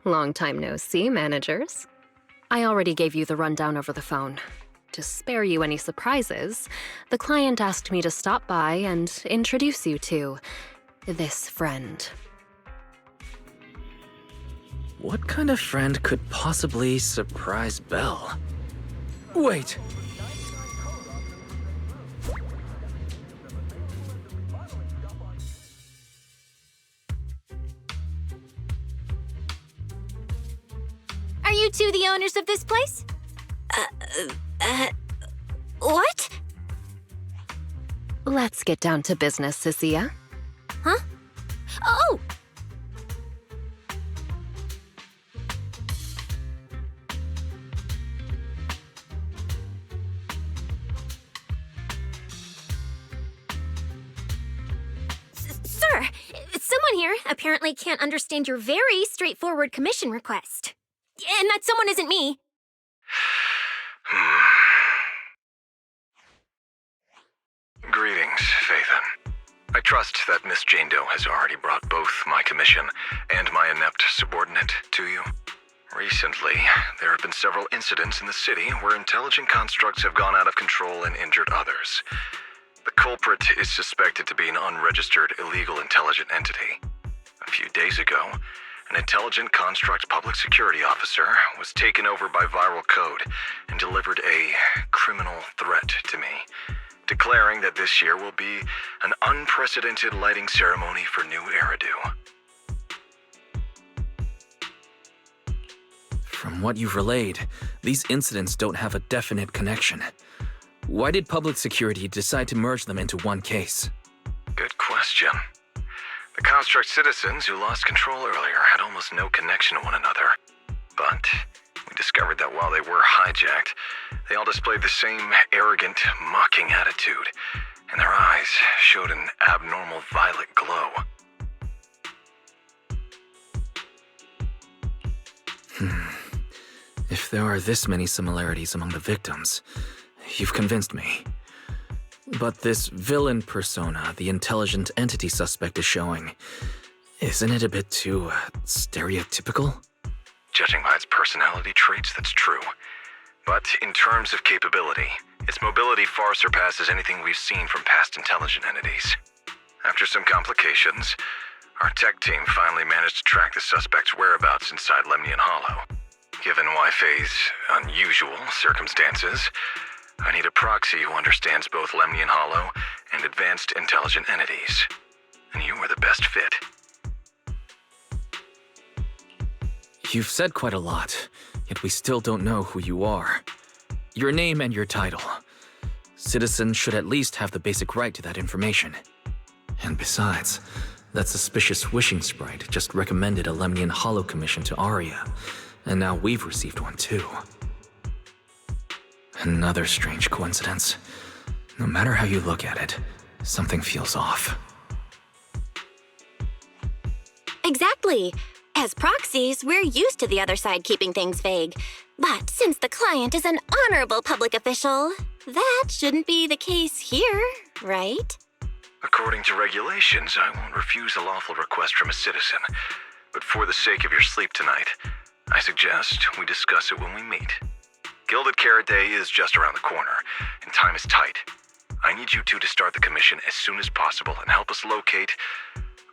Long time no see, managers. I already gave you the rundown over the phone. To spare you any surprises, the client asked me to stop by and introduce you to this friend.
What kind of friend could possibly surprise Belle? Wait!
Are you two the owners of this place?
What?
Let's get down to business, Cecilia.
Huh? Oh! here apparently can't understand your very straightforward commission request. And that someone isn't me.
Greetings, Phaethon. I trust that Miss Jane Doe has already brought both my commission and my inept subordinate to you. Recently, there have been several incidents in the city where intelligent constructs have gone out of control and injured others. The culprit is suspected to be an unregistered illegal intelligent entity. A few days ago, an intelligent construct public security officer was taken over by Viral Code and delivered a criminal threat to me, declaring that this year will be an unprecedented lighting ceremony for New Eridu.
From what you've relayed, these incidents don't have a definite connection. Why did public security decide to merge them into one case?
Good question. The construct citizens who lost control earlier had almost no connection to one another. But we discovered that while they were hijacked, they all displayed the same arrogant, mocking attitude, and their eyes showed an abnormal violet glow.
If there are this many similarities among the victims, you've convinced me. But this villain persona the intelligent entity suspect is showing, isn't it a bit too stereotypical?
Judging by its personality traits, that's true. But in terms of capability, its mobility far surpasses anything we've seen from past intelligent entities. After some complications, our tech team finally managed to track the suspect's whereabouts inside Lemnian Hollow. Given Wi-Fi's unusual circumstances, I need a proxy who understands both Lemnian Hollow and advanced intelligent entities. And you were the best fit.
You've said quite a lot, yet we still don't know who you are. Your name and your title. Citizens should at least have the basic right to that information. And besides, that suspicious wishing sprite just recommended a Lemnian Hollow commission to Aria, and now we've received one too. Another strange coincidence. No matter how you look at it, something feels off.
Exactly. As proxies, we're used to the other side keeping things vague. But since the client is an honorable public official, that shouldn't be the case here, right?
According to regulations, I won't refuse a lawful request from a citizen. But for the sake of your sleep tonight, I suggest we discuss it when we meet. Gilded Carrot Day is just around the corner, and time is tight. I need you two to start the commission as soon as possible and help us locate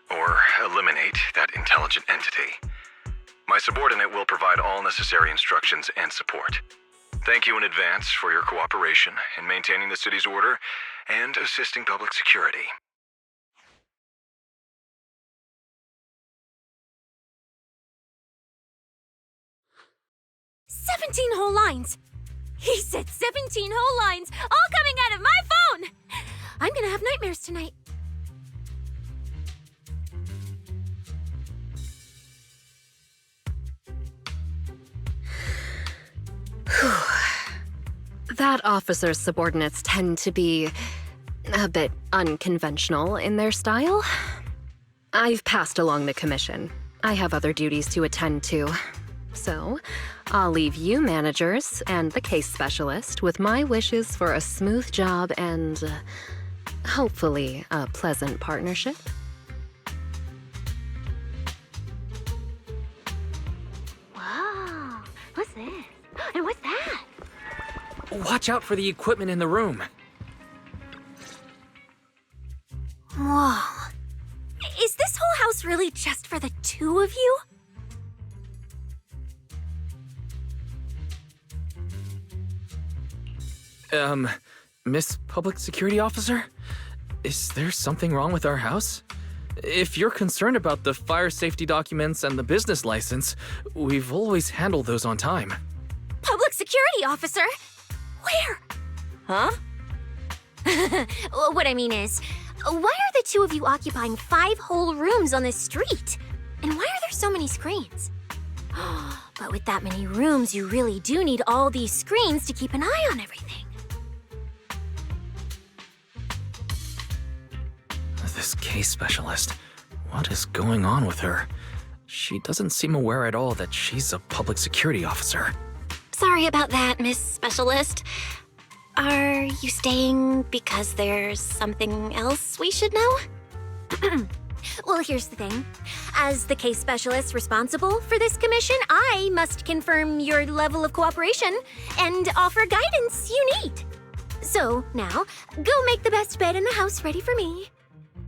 or eliminate that intelligent entity. My subordinate will provide all necessary instructions and support. Thank you in advance for your cooperation in maintaining the city's order and assisting public security.
17 whole lines! He said 17 whole lines, all coming out of my phone! I'm gonna have nightmares tonight.
That officer's subordinates tend to be a bit unconventional in their style. I've passed along the commission. I have other duties to attend to. So, I'll leave you managers and the case specialist with my wishes for a smooth job and, hopefully, a pleasant partnership.
Whoa, what's this? And what's that?
Watch out for the equipment in the room.
Whoa. Is this whole house really just for the two of you?
Miss Public Security Officer? Is there something wrong with our house? If you're concerned about the fire safety documents and the business license, we've always handled those on time.
Public Security Officer? Where?
Huh?
What I mean is, why are the two of you occupying 5 whole rooms on this street? And why are there so many screens? But with that many rooms, you really do need all these screens to keep an eye on everything.
This case specialist. What is going on with her? She doesn't seem aware at all that she's a public security officer.
Sorry about that, Miss Specialist. Are you staying because there's something else we should know?
Well, here's the thing. As the case specialist responsible for this commission, I must confirm your level of cooperation and offer guidance you need. So, now, go make the best bed in the house ready for me.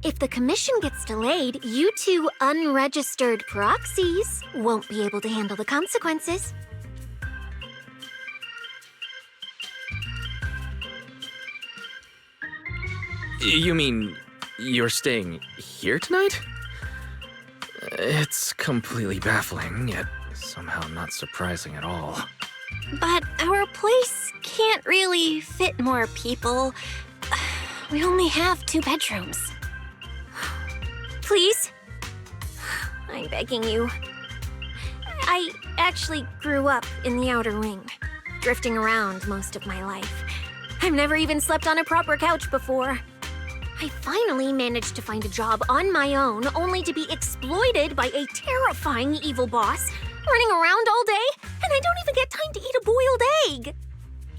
If the commission gets delayed, you two unregistered proxies won't be able to handle the consequences.
You mean you're staying here tonight? It's completely baffling, yet somehow not surprising at all.
But our place can't really fit more people. We only have 2 bedrooms.
Please? I'm begging you. I actually grew up in the Outer Ring, drifting around most of my life. I've never even slept on a proper couch before. I finally managed to find a job on my own, only to be exploited by a terrifying evil boss, running around all day, and I don't even get time to eat a boiled egg.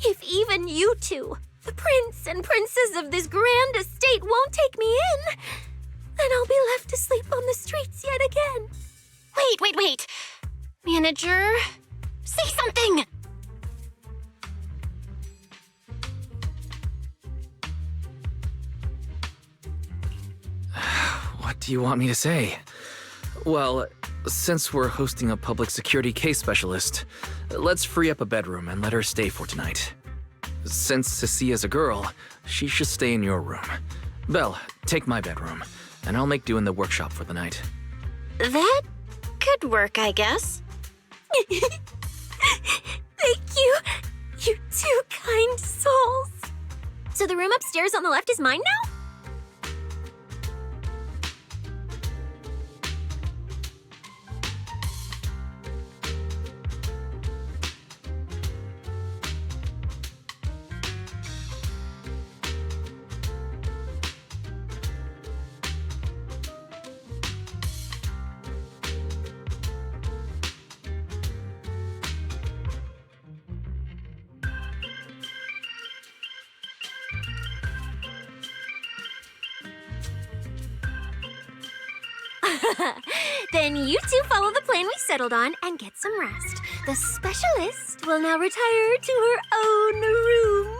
If even you two, the prince and princess of this grand estate, won't take me in, then I'll be left to sleep on the streets yet again.
Wait. Manager, say something!
What do you want me to say? Well, since we're hosting a public security case specialist, let's free up a bedroom and let her stay for tonight. Since Cecia's a girl, she should stay in your room. Belle, take my bedroom, and I'll make do in the workshop for the night.
That could work, I guess.
Thank you, you two kind souls. So the room upstairs on the left is mine now? Then you two follow the plan we settled on and get some rest. The specialist will now retire to her own room.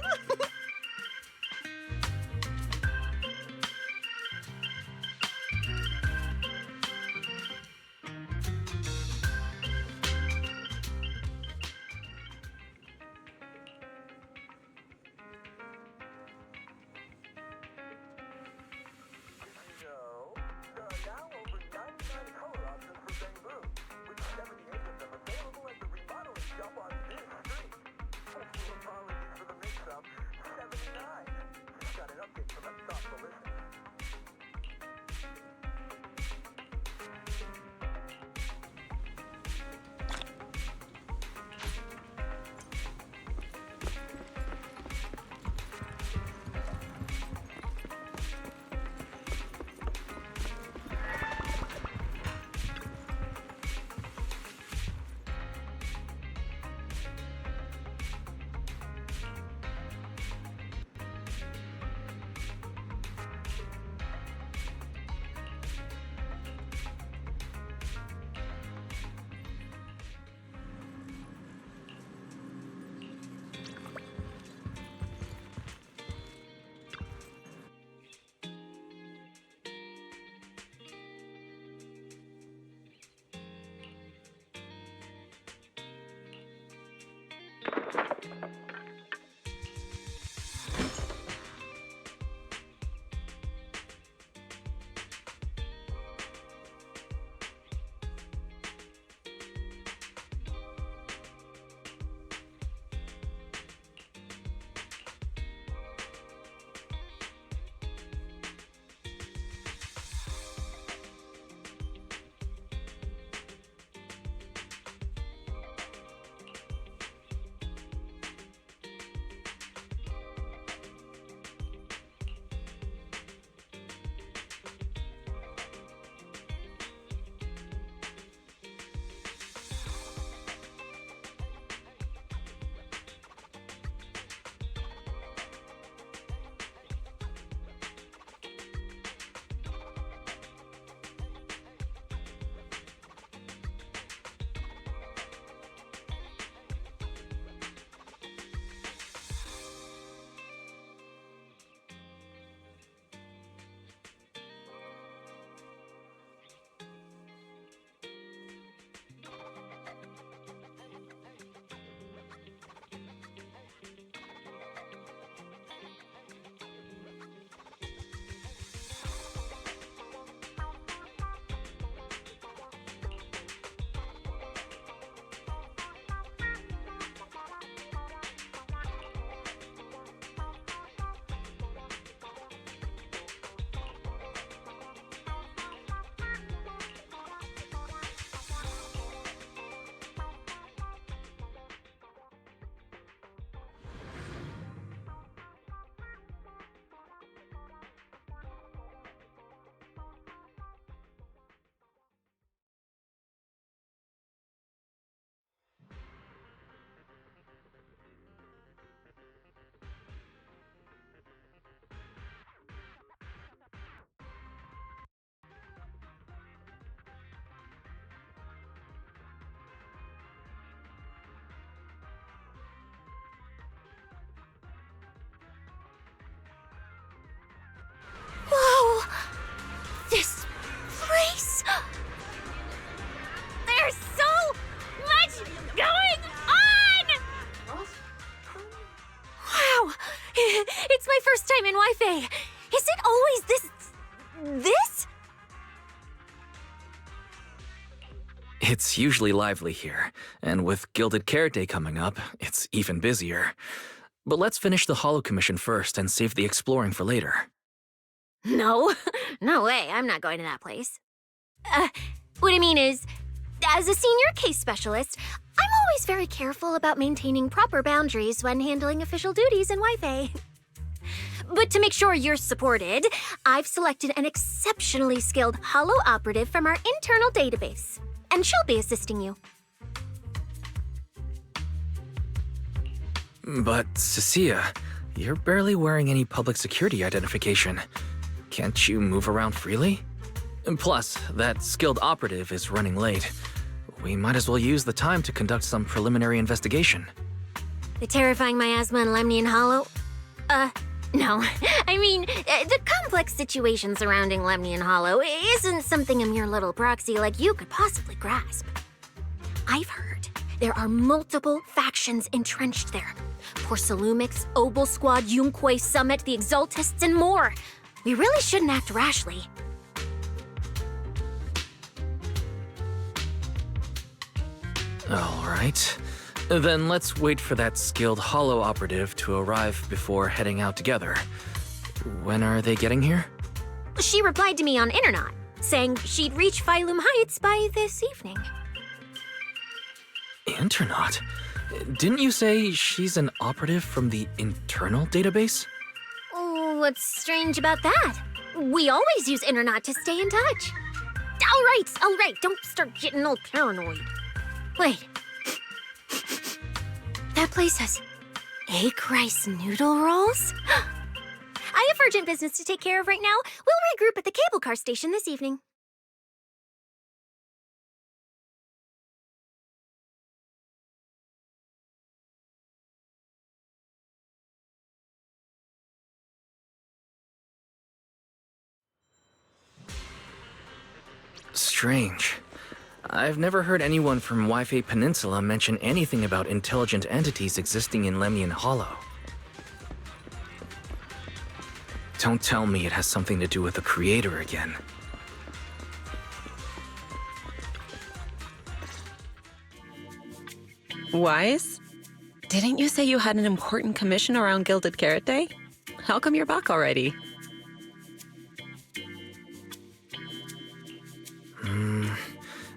It's usually lively here, and with Gilded Carrot Day coming up, it's even busier. But let's finish the Holo Commission first and save the exploring for later.
No, no way, I'm not going to that place. What I mean is, as a senior case specialist, I'm always very careful about maintaining proper boundaries when handling official duties in Wi-Fi. But to make sure you're supported, I've selected an exceptionally skilled Holo operative from our internal database, and she'll be assisting you.
But, Cecilia, you're barely wearing any public security identification. Can't you move around freely? And plus, that skilled operative is running late. We might as well use the time to conduct some preliminary investigation.
The terrifying miasma in Lemnian Hollow? No. I mean, the complex situation surrounding Lemnian Hollow isn't something a mere little proxy like you could possibly grasp. I've heard there are multiple factions entrenched there. Porcelumix, Obel Squad, Yunque Summit, the Exaltists, and more. We really shouldn't act rashly.
All right. Then let's wait for that skilled Holo operative to arrive before heading out together. When are they getting here?
She replied to me on Internet, saying she'd reach Phylum Heights by this evening.
Internet? Didn't you say she's an operative from the internal database?
What's strange about that? We always use Internet to stay in touch. All right, don't start getting all paranoid. Wait. That place has egg rice noodle rolls? I have urgent business to take care of right now. We'll regroup at the cable car station this evening.
Strange. I've never heard anyone from Wi-Fi Peninsula mention anything about intelligent entities existing in Lemnian Hollow. Don't tell me it has something to do with the Creator again.
Wise? Didn't you say you had an important commission around Gilded Carrot Day? How come you're back already?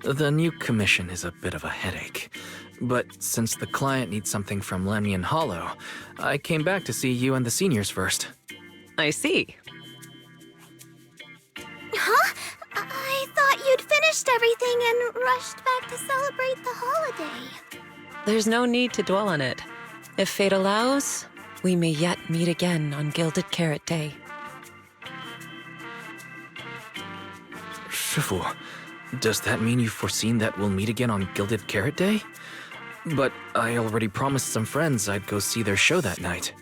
The new commission is a bit of a headache. But since the client needs something from Lemnian Hollow, I came back to see you and the seniors first.
I see.
Huh? I thought you'd finished everything and rushed back to celebrate the holiday.
There's no need to dwell on it. If fate allows, we may yet meet again on Gilded Carrot Day.
Shifu, does that mean you've foreseen that we'll meet again on Gilded Carrot Day? But I already promised some friends I'd go see their show that night.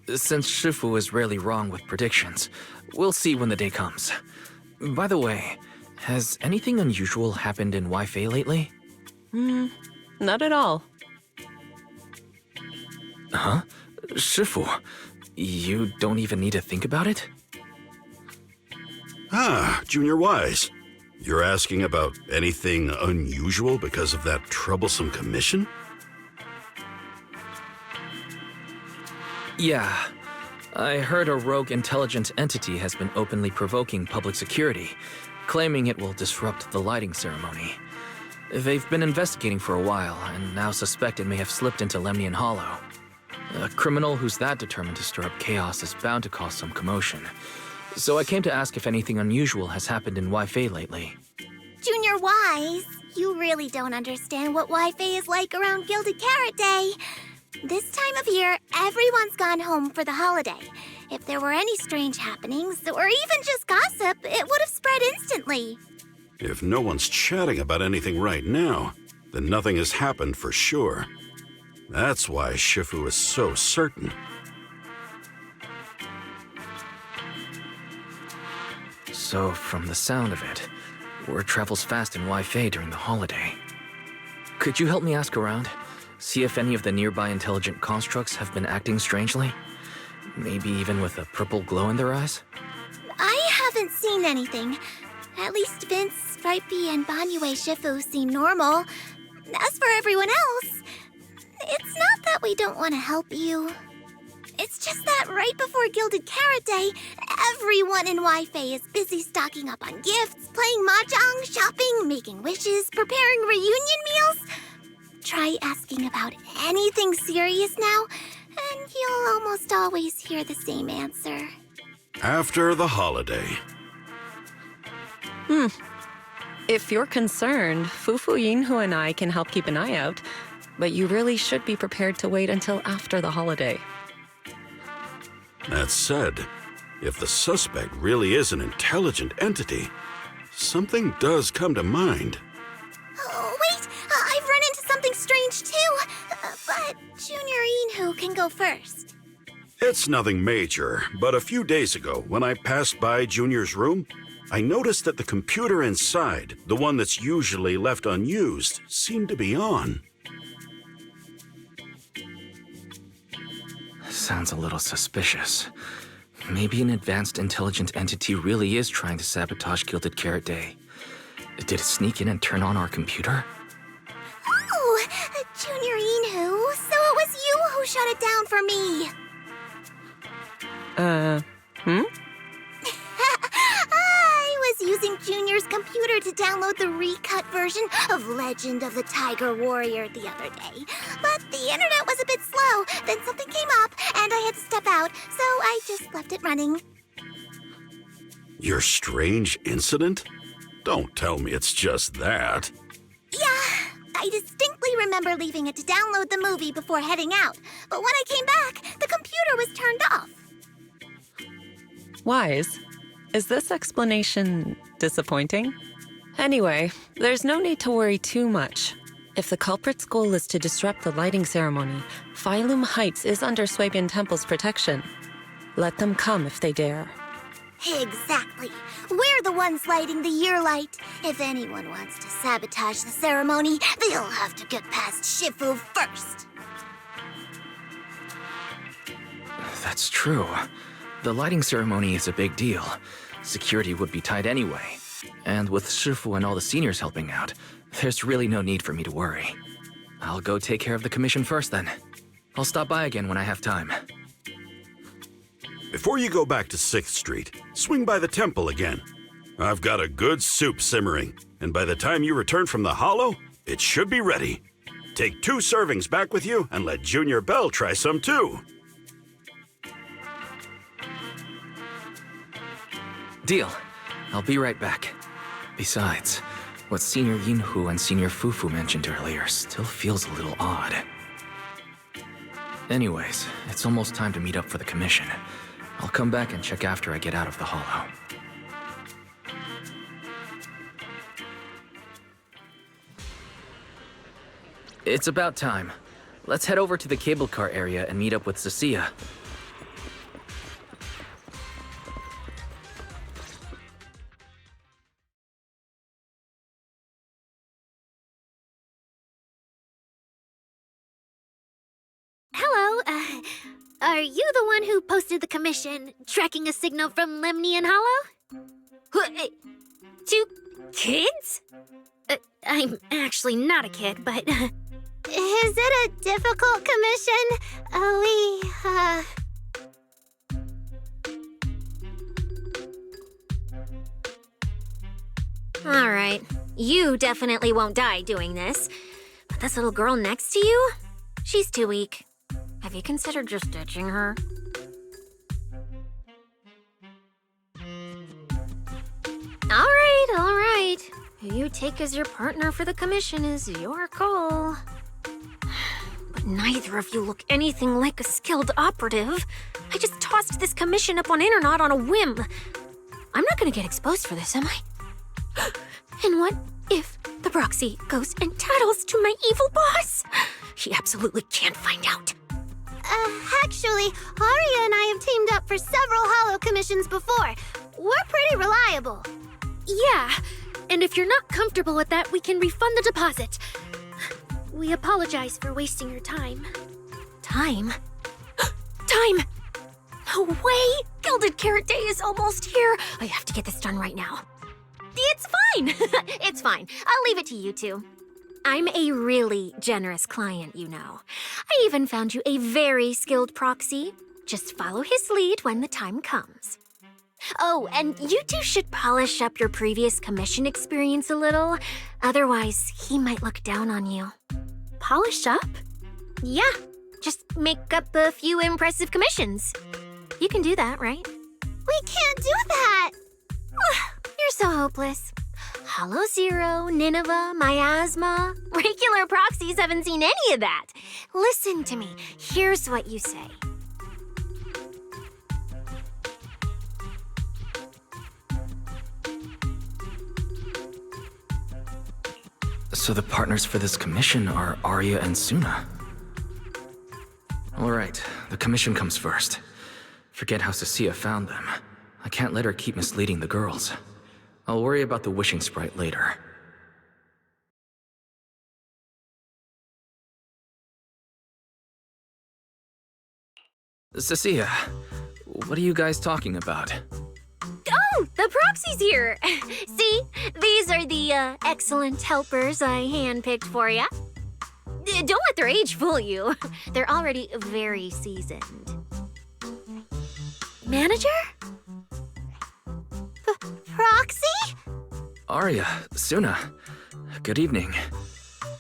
Since Shifu is rarely wrong with predictions, we'll see when the day comes. By the way, has anything unusual happened in Wi-Fi lately?
Not at all.
Huh? Shifu, you don't even need to think about it?
Ah, Junior Wise. You're asking about anything unusual because of that troublesome commission?
Yeah. I heard a rogue intelligent entity has been openly provoking public security, claiming it will disrupt the lighting ceremony. They've been investigating for a while, and now suspect it may have slipped into Lemnian Hollow. A criminal who's that determined to stir up chaos is bound to cause some commotion. So I came to ask if anything unusual has happened in Wi-Fi lately.
Junior Wise, you really don't understand what Wi-Fi is like around Gilded Carrot Day. This time of year, everyone's gone home for the holiday. If there were any strange happenings, or even just gossip, it would have spread instantly.
If no one's chatting about anything right now, then nothing has happened for sure. That's why Shifu is so certain.
So, from the sound of it, word travels fast in Wi-Fi during the holiday. Could you help me ask around? See if any of the nearby intelligent constructs have been acting strangely? Maybe even with a purple glow in their eyes?
I haven't seen anything, At least Vince, Stripey, and Banyue Shifu seem normal. As for everyone else, it's not that we don't want to help you. It's just that right before Gilded Carrot Day, everyone in Wi-Fi is busy stocking up on gifts, playing mahjong, shopping, making wishes, preparing reunion meals. Try asking about anything serious now, and you'll almost always hear the same answer.
After the holiday.
If you're concerned, Fufu Yinhu and I can help keep an eye out, but you really should be prepared to wait until after the holiday.
That said, if the suspect really is an intelligent entity, something does come to mind.
Oh, wait! I've run into something strange too! But Junior Yinhu can go first.
It's nothing major, but a few days ago, when I passed by Junior's room, I noticed that the computer inside, the one that's usually left unused, seemed to be on.
Sounds a little suspicious. Maybe an advanced intelligent entity really is trying to sabotage Gilded Carrot Day. Did it sneak in and turn on our computer?
Oh, Junior Yinhu, so it was you who shut it down for me. I was using Junior's computer to download the recut version of Legend of the Tiger Warrior the other day. But the internet was a bit slow, then something came up, and I had to step out, so I just left it running.
Your strange incident? Don't tell me it's just that.
Yeah, I distinctly remember leaving it to download the movie before heading out. But when I came back, the computer was turned off.
Wise, is this explanation disappointing? Anyway, there's no need to worry too much. If the culprit's goal is to disrupt the lighting ceremony, Phylum Heights is under Swabian Temple's protection. Let them come if they dare.
Exactly. We're the ones lighting the year light. If anyone wants to sabotage the ceremony, they'll have to get past Shifu first.
That's true. The lighting ceremony is a big deal. Security would be tight anyway. And with Shifu and all the seniors helping out, there's really no need for me to worry. I'll go take care of the commission first then. I'll stop by again when I have time.
Before you go back to 6th Street, swing by the temple again. I've got a good soup simmering, and by the time you return from the Hollow, it should be ready. Take 2 servings back with you and let Junior Bell try some too.
Deal. I'll be right back. Besides, what Senior Yinhu and Senior Fufu mentioned earlier still feels a little odd. Anyways, it's almost time to meet up for the commission. I'll come back and check after I get out of the Hollow. It's about time. Let's head over to the cable car area and meet up with Cecilia.
Hello, are you the one who posted the commission, tracking a signal from Lemnian Hollow? 2 kids? I'm actually not a kid, but...
Is it a difficult commission?
Alright, you definitely won't die doing this. But this little girl next to you? She's too weak. Have you considered just ditching her? Alright. Who you take as your partner for the commission is your call. But neither of you look anything like a skilled operative. I just tossed this commission up on Internet on a whim. I'm not gonna get exposed for this, am I? And what if the proxy goes and tattles to my evil boss? He absolutely can't find out.
Actually, Aria and I have teamed up for several Hollow commissions before. We're pretty reliable.
Yeah, and if you're not comfortable with that, we can refund the deposit. We apologize for wasting your time. Time? Time! No way! Gilded Carrot Day is almost here! I have to get this done right now. It's fine. It's fine. I'll leave it to you two. I'm a really generous client, you know. I even found you a very skilled proxy. Just follow his lead when the time comes. Oh, and you two should polish up your previous commission experience a little. Otherwise, he might look down on you. Polish up? Yeah, just make up a few impressive commissions. You can do that, right?
We can't do that!
You're so hopeless. Hollow Zero, Nineveh, Miasma. Regular proxies haven't seen any of that. Listen to me. Here's what you say.
So the partners for this commission are Arya and Suna. All right, the commission comes first. Forget how Cecilia found them. I can't let her keep misleading the girls. I'll worry about the wishing sprite later. Cecilia, what are you guys talking about?
Oh, the proxy's here. See, these are the excellent helpers I handpicked for ya. Don't let their age fool you. They're already very seasoned. Manager?
Proxy?
Arya, Suna, good evening.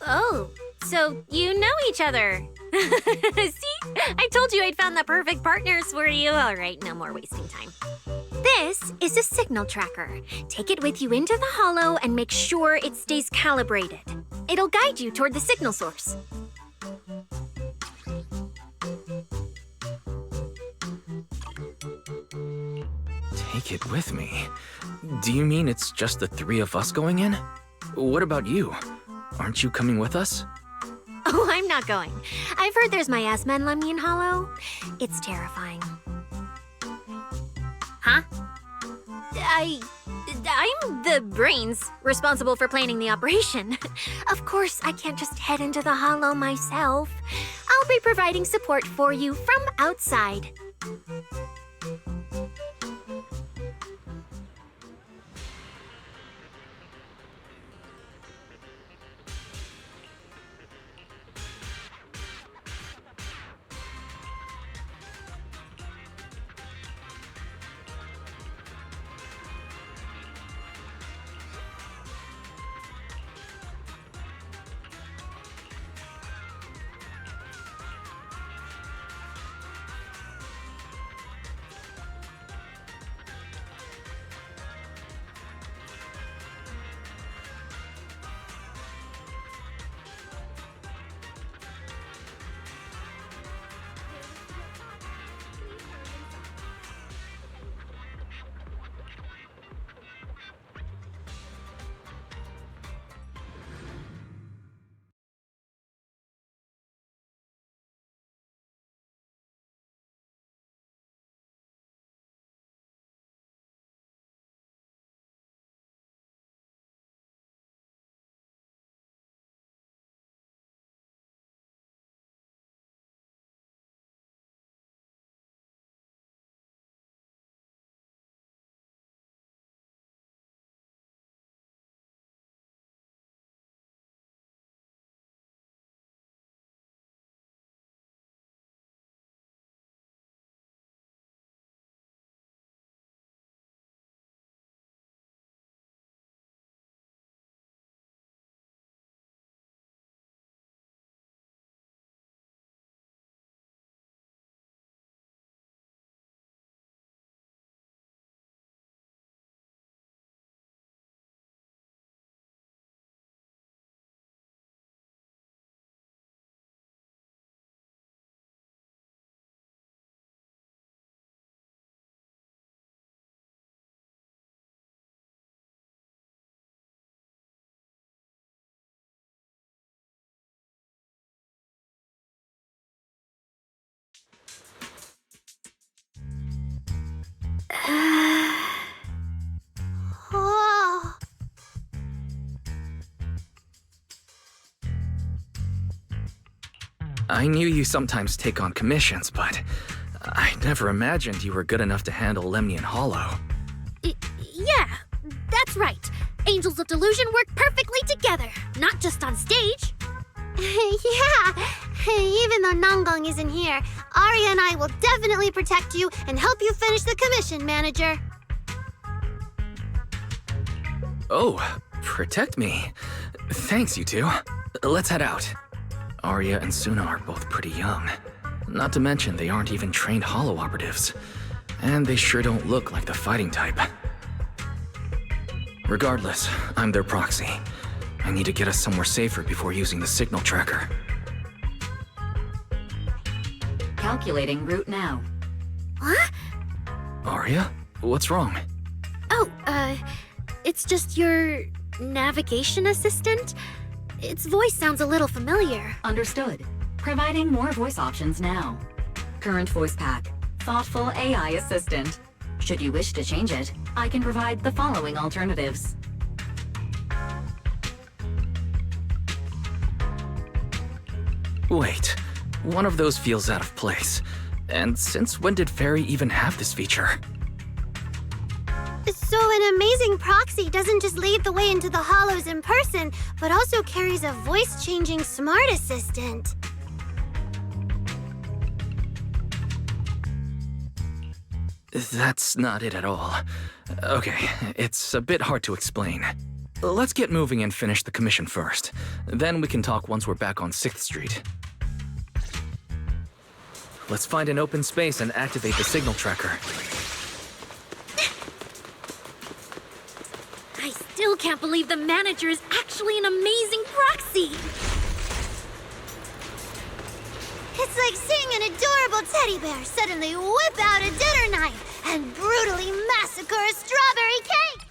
Oh, so you know each other. See? I told you I'd found the perfect partners for you. All right, no more wasting time. This is a signal tracker. Take it with you into the hollow and make sure it stays calibrated. It'll guide you toward the signal source.
Take it with me? Do you mean it's just the three of us going in? What about you? Aren't you coming with us?
Oh, I'm not going. I've heard there's miasma in Lemnian Hollow. It's terrifying. Huh? I'm the brains responsible for planning the operation. Of course, I can't just head into the Hollow myself. I'll be providing support for you from outside.
Oh.
I knew you sometimes take on commissions, but I never imagined you were good enough to handle Lemnian Hollow.
Yeah, that's right. Angels of Delusion work perfectly together, not just on stage.
Yeah, even though Nanggong isn't here, Arya and I will definitely protect you and help you finish the commission, Manager.
Oh, protect me. Thanks, you two. Let's head out. Arya and Suna are both pretty young. Not to mention, they aren't even trained holo operatives. And they sure don't look like the fighting type. Regardless, I'm their proxy. I need to get us somewhere safer before using the signal tracker.
Calculating route now.
What?
Arya? What's wrong?
Oh, it's just your navigation assistant? Its voice sounds a little familiar.
Understood. Providing more voice options now. Current voice pack. Thoughtful AI assistant. Should you wish to change it, I can provide the following alternatives.
Wait, one of those feels out of place. And since when did Fairy even have this feature?
So an amazing proxy doesn't just lead the way into the hollows in person, but also carries a voice-changing smart assistant.
That's not it at all. Okay, it's a bit hard to explain. Let's get moving and finish the commission first. Then we can talk once we're back on 6th Street. Let's find an open space and activate the signal tracker.
I still can't believe the manager is actually an amazing proxy.
It's like seeing an adorable teddy bear suddenly whip out a dinner knife and brutally massacre a strawberry cake!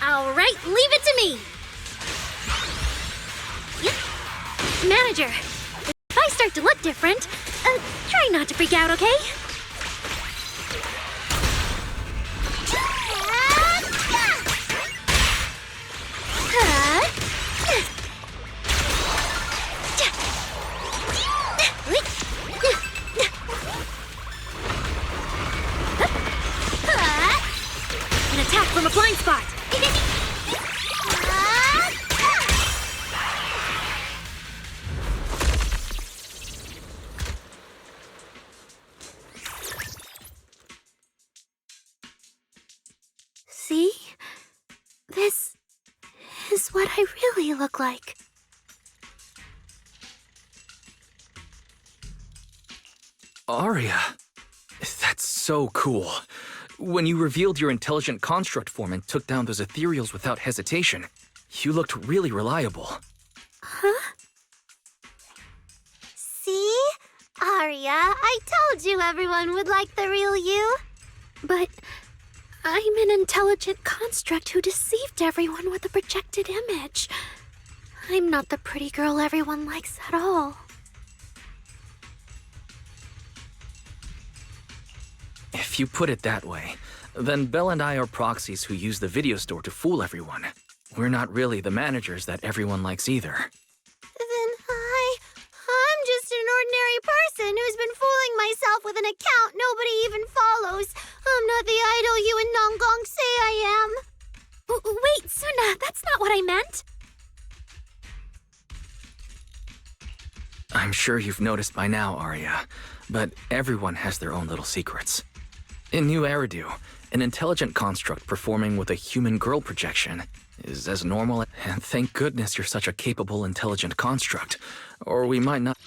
All right, leave it to me. Manager, if I start to look different, try not to freak out, okay? An attack from a blind spot. See? This is what I really look like.
Arya, that's so cool. When you revealed your intelligent construct form and took down those ethereals without hesitation, you looked really reliable.
Huh?
See? Arya, I told you everyone would like the real you.
But I'm an intelligent construct who deceived everyone with a projected image. I'm not the pretty girl everyone likes at all.
If you put it that way, then Belle and I are proxies who use the video store to fool everyone. We're not really the managers that everyone likes either.
Then I'm just an ordinary person who's been fooling myself with an account nobody even follows. I'm not the idol you and Nanggong say I am.
Wait, Suna, that's not what I meant.
I'm sure you've noticed by now, Arya, but everyone has their own little secrets. In New Eridu, an intelligent construct performing with a human girl projection is as normal, and thank goodness you're such a capable, intelligent construct, or we might not.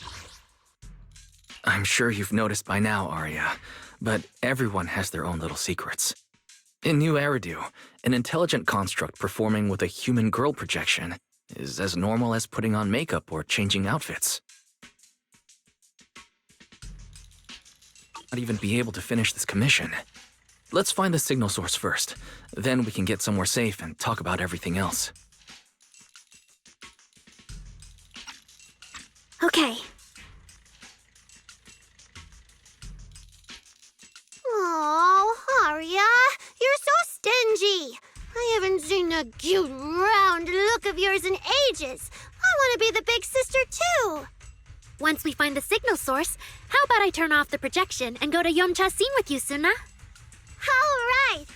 I'm sure you've noticed by now, Arya, but everyone has their own little secrets. In New Eridu, an intelligent construct performing with a human girl projection is as normal as putting on makeup or changing outfits. Not even be able to finish this commission. Let's find the signal source first, then we can get somewhere safe and talk about everything else.
Okay.
Oh, Arya, you're so stingy. I haven't seen a cute, round look of yours in ages. I want to be the big sister, too.
Once we find the signal source, how about I turn off the projection and go to Yomcha Scene with you, Suna?
All right.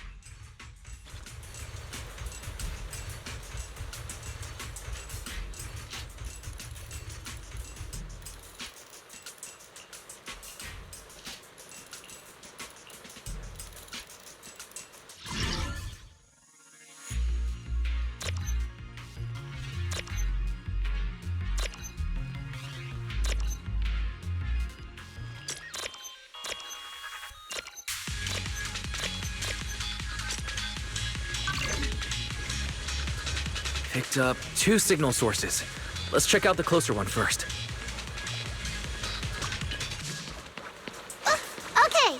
Picked up 2 signal sources. Let's check out the closer one first.
Okay.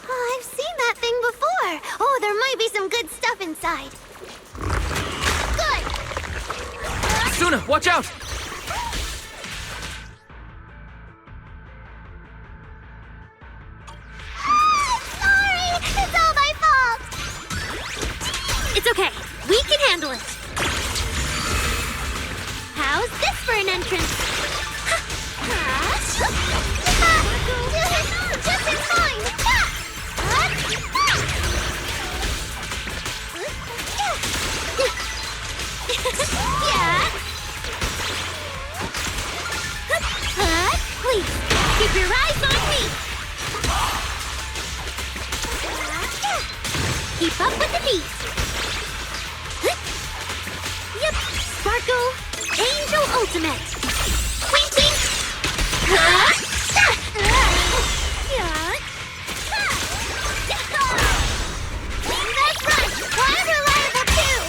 Oh, I've seen that thing before. Oh, there might be some good stuff inside. Good.
Suna, watch out!
Sorry, it's all my fault.
It's okay. We can handle it. How's this for an entrance?
Just in time. Yeah.
Please, keep your eyes on me. Keep up with the beat. Yep, Sparkle, Angel Ultimate. Wink, wink.
That's right. I'm reliable too.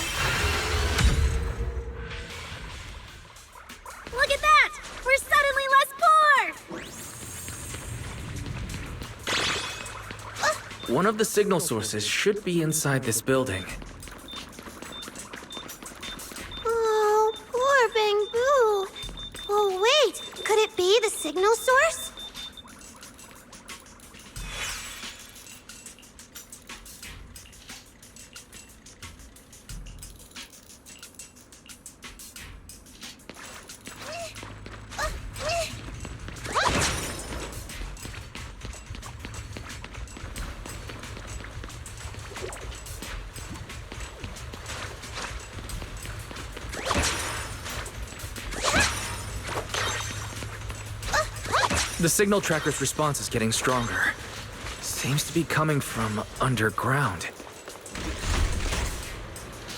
Look at that! We're suddenly less poor!
One of the signal sources should be inside this building.
Oh, poor Bangbu. Oh, wait. Could it be the signal source?
The signal tracker's response is getting stronger. Seems to be coming from underground.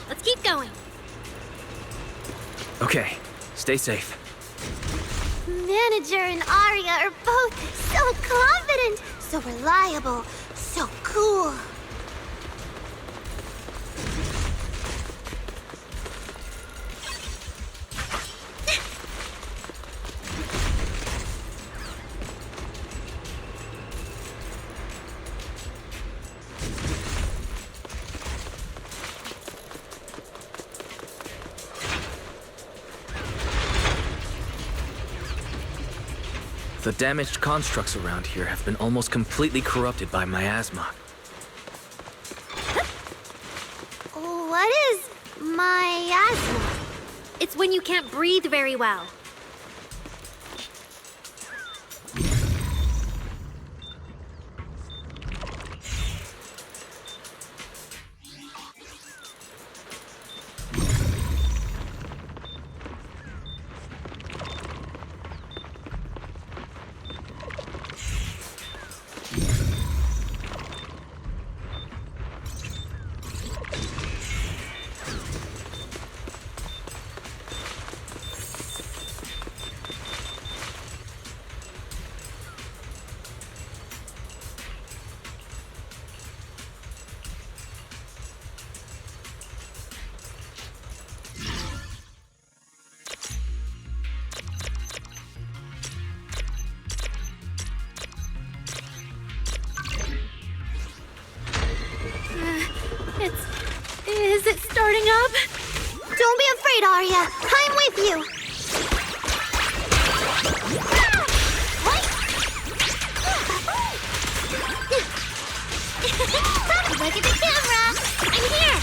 Let's keep going.
Okay, stay safe.
Manager and Arya are both so confident, so reliable, so cool.
The damaged constructs around here have been almost completely corrupted by miasma.
What is miasma?
It's when you can't breathe very well. Is it starting up?
Don't be afraid, Arya. I'm with you. Look at the camera. I'm here.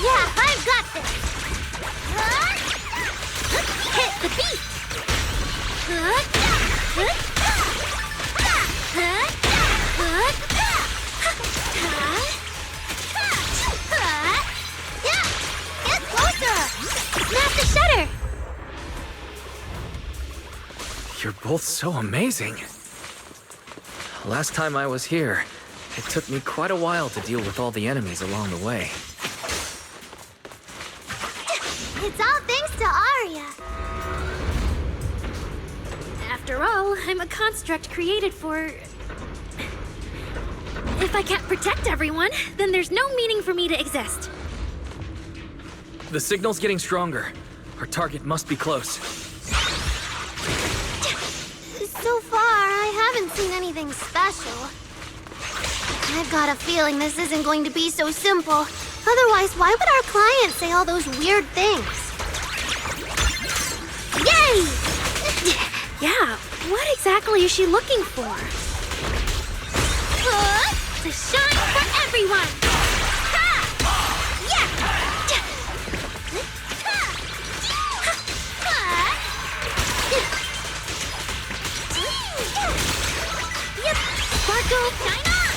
Yeah, I've got this. Hit the beat. Get closer.
Snap the shutter!
You're both so amazing. Last time I was here, it took me quite a while to deal with all the enemies along the way.
It's all thanks to Arya.
After all, I'm a construct created for... If I can't protect everyone, then there's no meaning for me to exist.
The signal's getting stronger. Our target must be close.
So far, I haven't seen anything special. I've got a feeling this isn't going to be so simple. Otherwise, why would our client say all those weird things? Yay!
Yeah, what exactly is she looking for?
To shine for everyone! Ha! Yeah! Yep! Sparkle, shine on!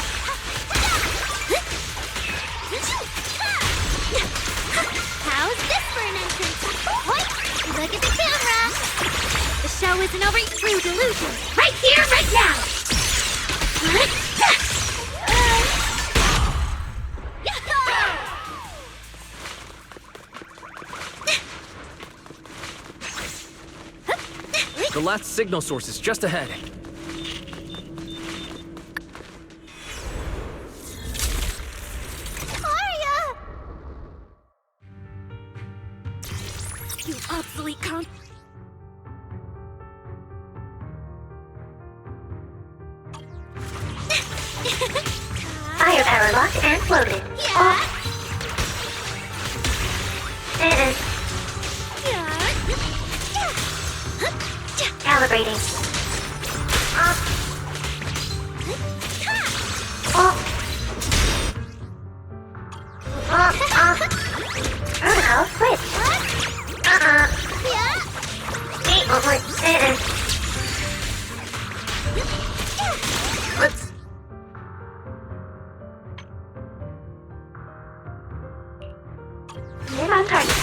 How's this for an entrance? What? Look at the camera!
The show isn't over through delusion.
Right here, right now!
The last signal source is just ahead.
Arya!
You obsolete con...
Fire power locked and floated. Yeah. Calibrating. Quit. Yeah. Whoops. Name on target.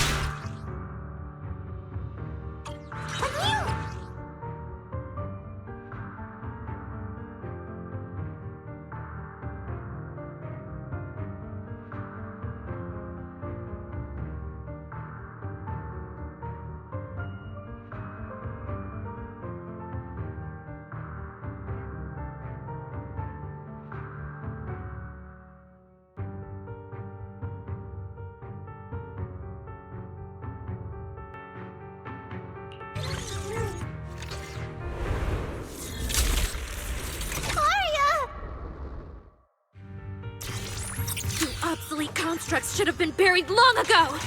Obsolete constructs should have been buried long ago!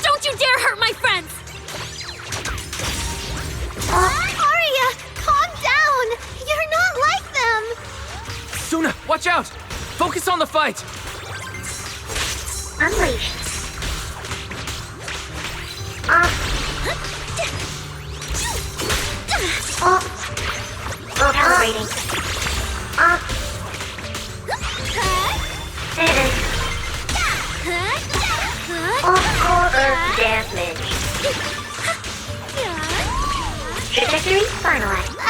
Don't you dare hurt my friends!
Arya, calm down! You're not like them!
Suna, watch out! Focus on the fight!
Unleash. Calibrating. Damage. Trajectory finalized. I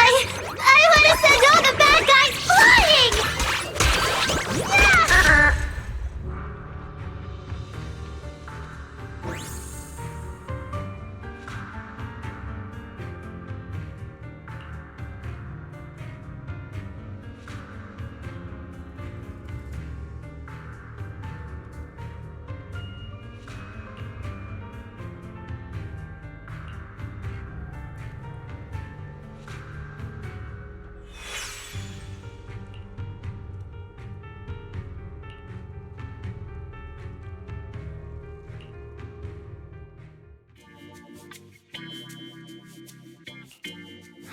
would have sent all the bad guys flying! Yeah!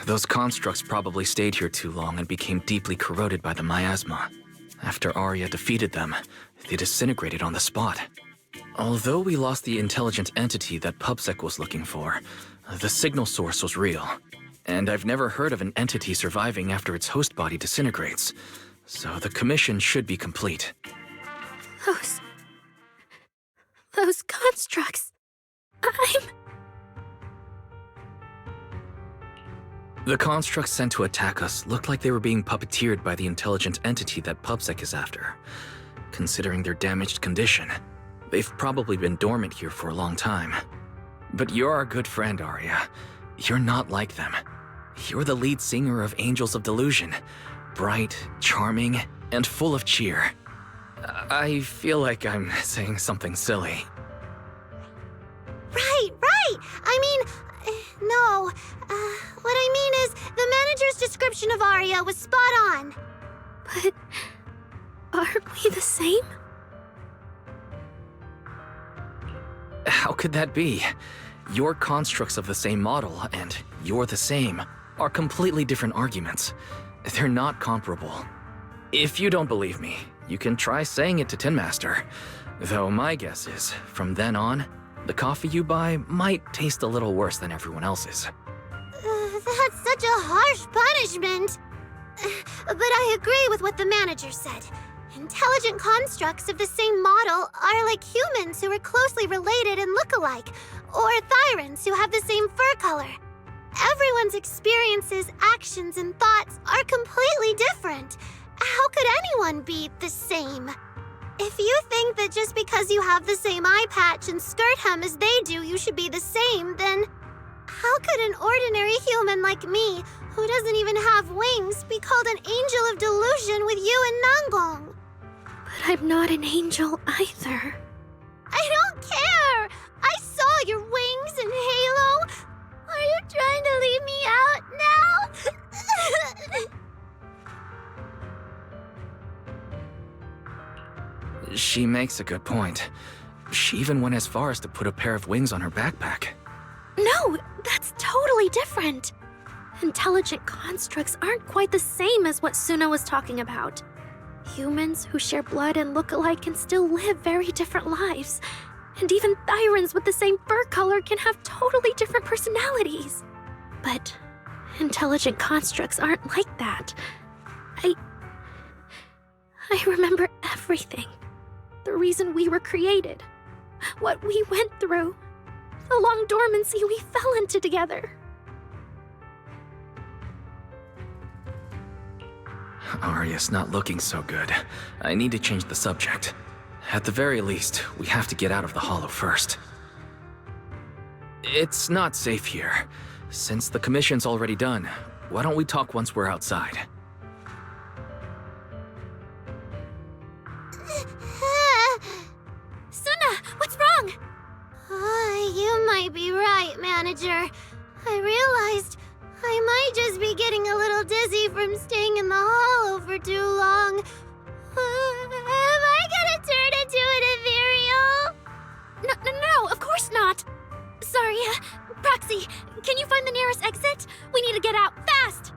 Those constructs probably stayed here too long and became deeply corroded by the miasma. After Arya defeated them, they disintegrated on the spot. Although we lost the intelligent entity that PubSec was looking for, the signal source was real. And I've never heard of an entity surviving after its host body disintegrates. So the commission should be complete.
Those constructs.
The constructs sent to attack us looked like they were being puppeteered by the intelligent entity that PubSec is after. Considering their damaged condition, they've probably been dormant here for a long time. But you're our good friend, Arya. You're not like them. You're the lead singer of Angels of Delusion. Bright, charming, and full of cheer. I feel like I'm saying something silly.
Right! I mean, no. What I mean is, the manager's description of Arya was spot on.
But aren't we the same?
How could that be? Your constructs of the same model and you're the same are completely different arguments. They're not comparable. If you don't believe me, you can try saying it to Tin Master. Though my guess is, from then on, the coffee you buy might taste a little worse than everyone else's.
That's such a harsh punishment. But I agree with what the manager said. Intelligent constructs of the same model are like humans who are closely related and look alike, or Thyrans who have the same fur color. Everyone's experiences, actions, and thoughts are completely different. How could anyone be the same? If you think that just because you have the same eye patch and skirt hem as they do, you should be the same, then how could an ordinary human like me, who doesn't even have wings, be called an angel of delusion with you and Nanggong?
But I'm not an angel either.
I don't care! I saw your wings and halo! Are you trying to leave me out now?
She makes a good point. She even went as far as to put a pair of wings on her backpack.
No, that's totally different. Intelligent constructs aren't quite the same as what Suna was talking about. Humans who share blood and look alike can still live very different lives. And even Thyrans with the same fur color can have totally different personalities. But intelligent constructs aren't like that. I remember everything. The reason we were created. What we went through. The long dormancy we fell into together.
Arya's not looking so good. I need to change the subject. At the very least, we have to get out of the Hollow first. It's not safe here. Since the commission's already done, why don't we talk once we're outside?
Suna, what's wrong?
You might be right, manager. I realized I might just be getting a little dizzy from staying in the Hollow for too long. Am I gonna turn into an ethereal?
No, of course not. Sorry, Proxy, can you find the nearest exit? We need to get out fast!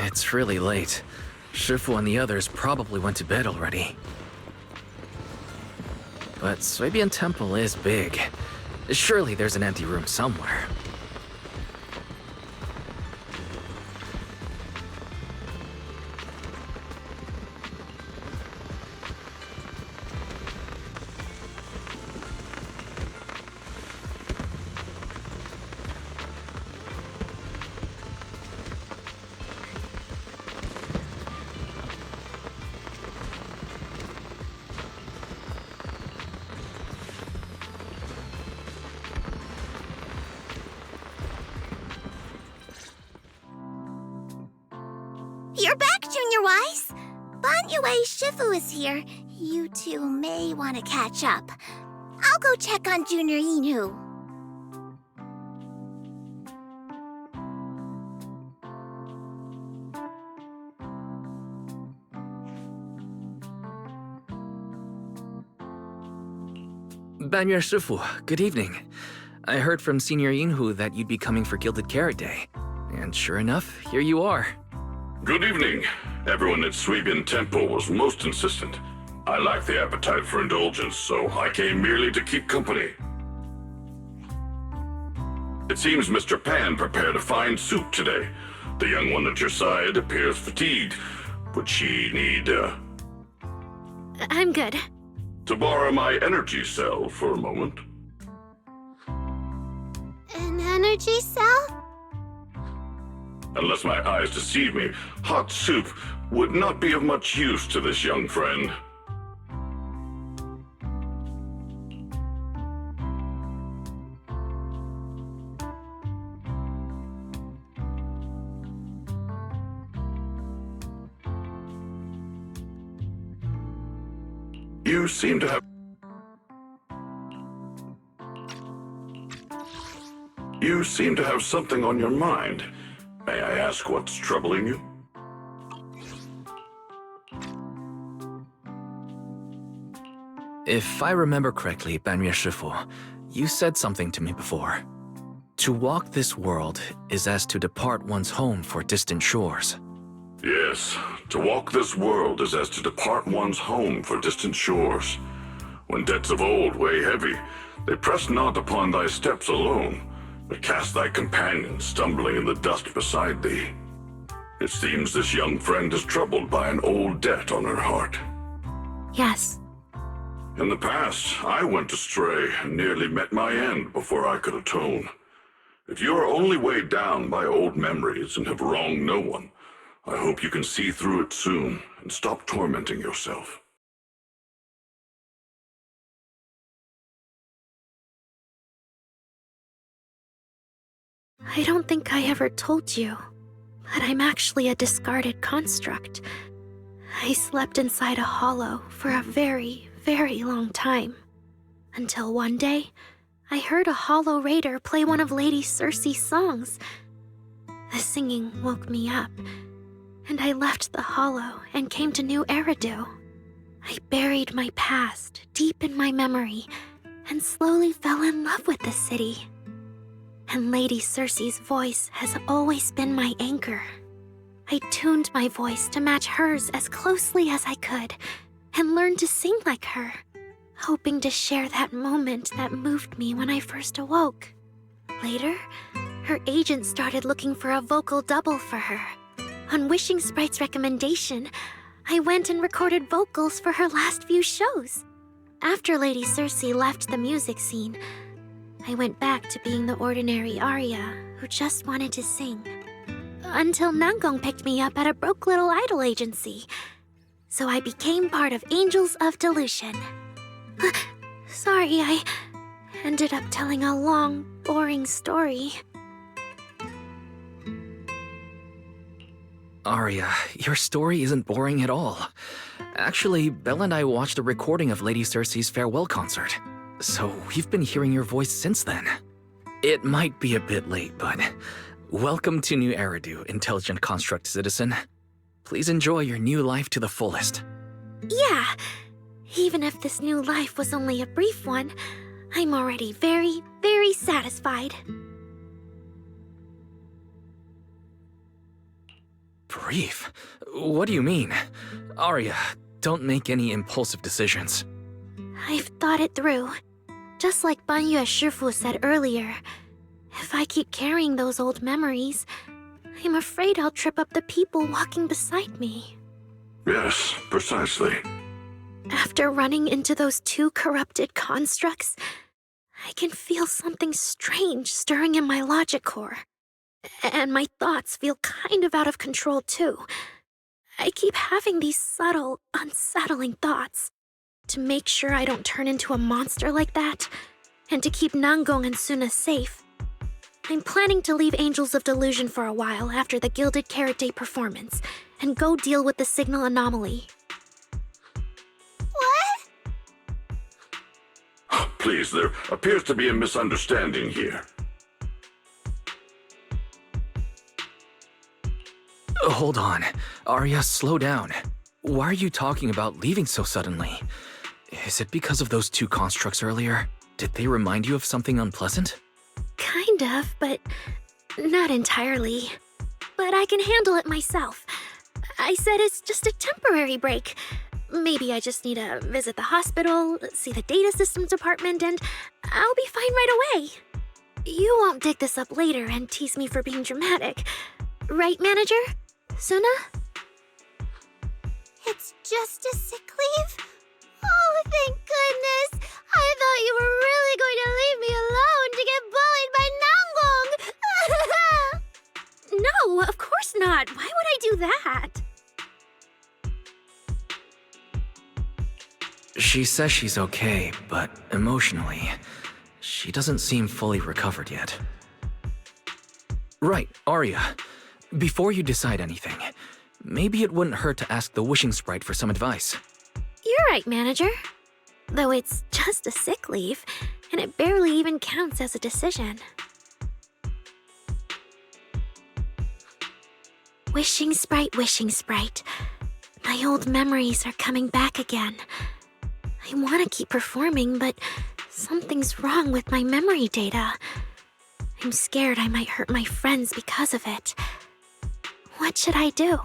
It's really late. Shifu and the others probably went to bed already. But Suibian Temple is big. Surely there's an empty room somewhere.
You're back, Junior Wise! Banyue Shifu is here. You two may want to catch up. I'll go check on Junior Inu.
Banyue Shifu, good evening. I heard from Senior Yinhu that you'd be coming for Gilded Carrot Day. And sure enough, here you are.
Good evening. Everyone at Suibian Temple was most insistent. I lack the appetite for indulgence, so I came merely to keep company. It seems Mr. Pan prepared a fine soup today. The young one at your side appears fatigued. Would she need,
I'm good.
to borrow my energy cell for a moment?
An energy cell?
Unless my eyes deceive me, hot soup would not be of much use to this young friend. You seem to have... You seem to have something on your mind. May I ask what's troubling you?
If I remember correctly, Banyue Shifu, you said something to me before. To walk this world is as to depart one's home for distant shores.
Yes, to walk this world is as to depart one's home for distant shores. When debts of old weigh heavy, they press not upon thy steps alone, but cast thy companion stumbling in the dust beside thee. It seems this young friend is troubled by an old debt on her heart.
Yes.
In the past, I went astray and nearly met my end before I could atone. If you are only weighed down by old memories and have wronged no one, I hope you can see through it soon and stop tormenting yourself.
I don't think I ever told you, but I'm actually a discarded construct. I slept inside a hollow for a very, very long time. Until one day, I heard a hollow raider play one of Lady Circe's songs. The singing woke me up, and I left the hollow and came to New Eridu. I buried my past deep in my memory and slowly fell in love with the city. And Lady Circe's voice has always been my anchor. I tuned my voice to match hers as closely as I could and learned to sing like her, hoping to share that moment that moved me when I first awoke. Later, her agent started looking for a vocal double for her. On Wishing Sprite's recommendation, I went and recorded vocals for her last few shows. After Lady Circe left the music scene, I went back to being the ordinary Arya who just wanted to sing. Until Nangong picked me up at a broke little idol agency. So I became part of Angels of Delusion. Sorry, I ended up telling a long, boring story.
Arya, your story isn't boring at all. Actually, Belle and I watched a recording of Lady Circe's farewell concert. So we've been hearing your voice since then. It might be a bit late, but welcome to New Eridu, Intelligent Construct Citizen. Please enjoy your new life to the fullest.
Yeah, even if this new life was only a brief one, I'm already very, very satisfied.
grief. What do you mean? Arya, don't make any impulsive decisions.
I've thought it through. Just like Banyue Shifu said earlier, if I keep carrying those old memories, I'm afraid I'll trip up the people walking beside me.
Yes, precisely.
After running into those two corrupted constructs, I can feel something strange stirring in my logic core. And my thoughts feel kind of out of control too. I keep having these subtle, unsettling thoughts. To make sure I don't turn into a monster like that, and to keep Nangong and Suna safe, I'm planning to leave Angels of Delusion for a while after the Gilded Carrot Day performance, and go deal with the signal anomaly.
What?
Please, there appears to be a misunderstanding here.
Hold on. Arya, slow down. Why are you talking about leaving so suddenly? Is it because of those two constructs earlier? Did they remind you of something unpleasant?
Kind of, but not entirely. But I can handle it myself. I said it's just a temporary break. Maybe I just need to visit the hospital, see the data systems department, and I'll be fine right away. You won't dig this up later and tease me for being dramatic. Right, manager? Suna?
It's just a sick leave? Oh, thank goodness! I thought you were really going to leave me alone to get bullied by Nangong!
No, of course not. Why would I do that?
She says she's okay, but emotionally, she doesn't seem fully recovered yet. Right, Arya. Before you decide anything, maybe it wouldn't hurt to ask the Wishing Sprite for some advice.
You're right, manager. Though it's just a sick leave, and it barely even counts as a decision. Wishing Sprite, Wishing Sprite. My old memories are coming back again. I want to keep performing, but something's wrong with my memory data. I'm scared I might hurt my friends because of it. What should I do?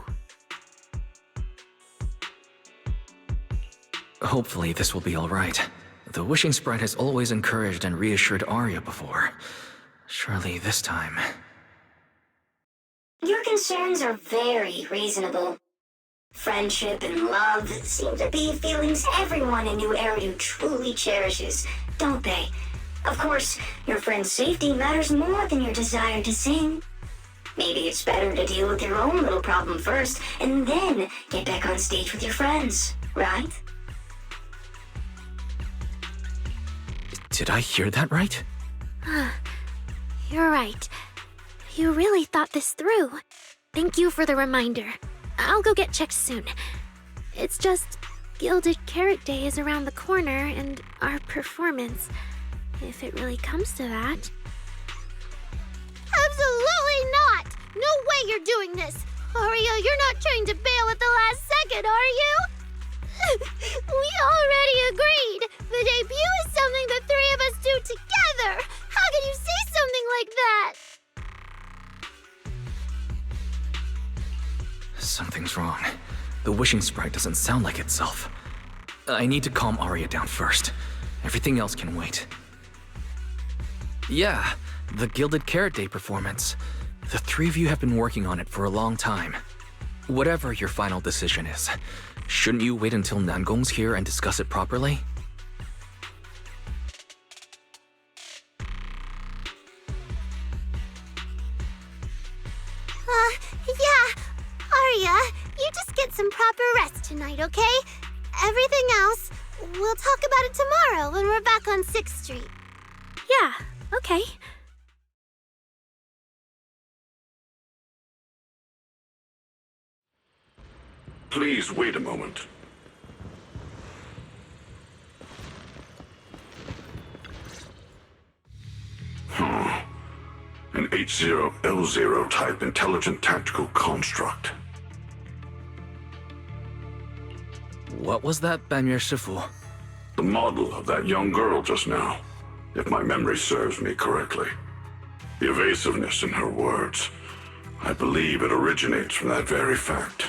Hopefully this will be alright. The Wishing Sprite has always encouraged and reassured Arya before. Surely this time...
Your concerns are very reasonable. Friendship and love seem to be feelings everyone in New Eridu truly cherishes, don't they? Of course, your friend's safety matters more than your desire to sing. Maybe it's better to deal with your own little problem first, and then get back on stage with your friends, right?
Did I hear that right?
You're right. You really thought this through. Thank you for the reminder. I'll go get checked soon. It's just Gilded Carrot Day is around the corner, and our performance, if it really comes to that.
Absolutely not! No way you're doing this! Arya, you're not trying to bail at the last second, are you? We already agreed! The debut is something the three of us do together! How can you say something like that?
Something's wrong. The Wishing Sprite doesn't sound like itself. I need to calm Arya down first. Everything else can wait. Yeah, the Gilded Carrot Day performance. The three of you have been working on it for a long time. Whatever your final decision is, shouldn't you wait until Nangong's here and discuss it properly?
Yeah. Arya, you just get some proper rest tonight, okay? Everything else, we'll talk about it tomorrow when we're back on 6th Street.
Yeah, okay.
Please wait a moment. An H0L0 type intelligent tactical construct.
What was that, Banyue Shifu?
The model of that young girl just now, if my memory serves me correctly. The evasiveness in her words. I believe it originates from that very fact.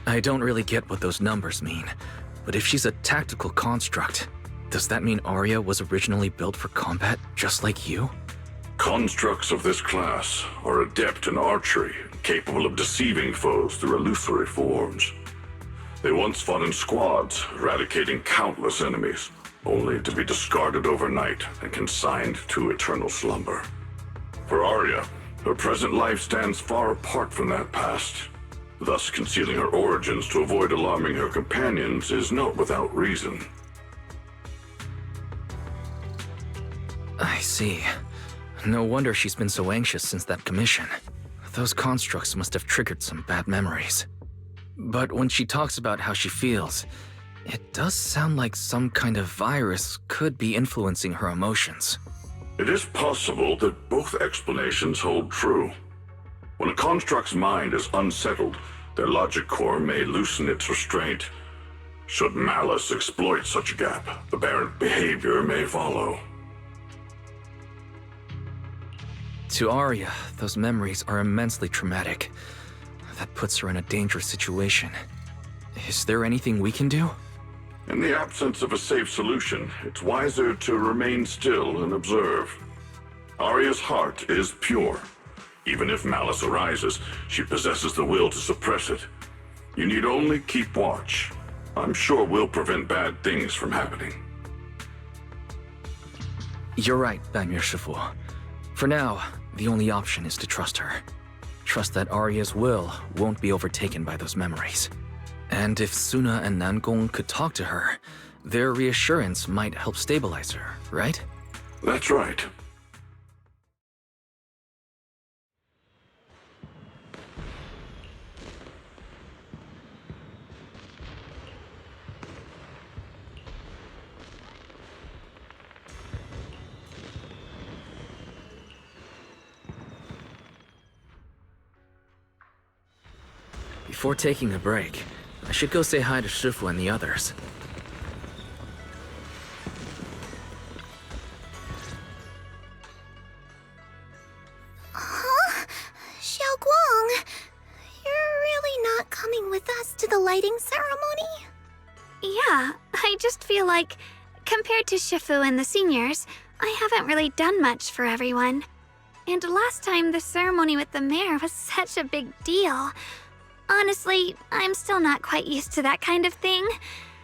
I don't really get what those numbers mean, but if she's a tactical construct, does that mean Arya was originally built for combat, just like you?
Constructs of this class are adept in archery, capable of deceiving foes through illusory forms. They once fought in squads, eradicating countless enemies, only to be discarded overnight and consigned to eternal slumber. For Arya, her present life stands far apart from that past. Thus, concealing her origins to avoid alarming her companions is not without reason.
I see. No wonder she's been so anxious since that commission. Those constructs must have triggered some bad memories. But when she talks about how she feels, it does sound like some kind of virus could be influencing her emotions.
It is possible that both explanations hold true. When a construct's mind is unsettled, their logic core may loosen its restraint. Should malice exploit such a gap, aberrant behavior may follow.
To Arya, those memories are immensely traumatic. That puts her in a dangerous situation. Is there anything we can do?
In the absence of a safe solution, it's wiser to remain still and observe. Arya's heart is pure. Even if malice arises, she possesses the will to suppress it. You need only keep watch. I'm sure we'll prevent bad things from happening.
You're right, Banmir Shifu. For now, the only option is to trust her. Trust that Arya's will won't be overtaken by those memories. And if Suna and Nangong could talk to her, their reassurance might help stabilize her, right?
That's right.
Before taking a break, I should go say hi to Shifu and the others.
Huh? Xiaoguang, you're really not coming with us to the lighting ceremony?
Yeah, I just feel like, compared to Shifu and the seniors, I haven't really done much for everyone. And last time the ceremony with the mayor was such a big deal. Honestly, I'm still not quite used to that kind of thing.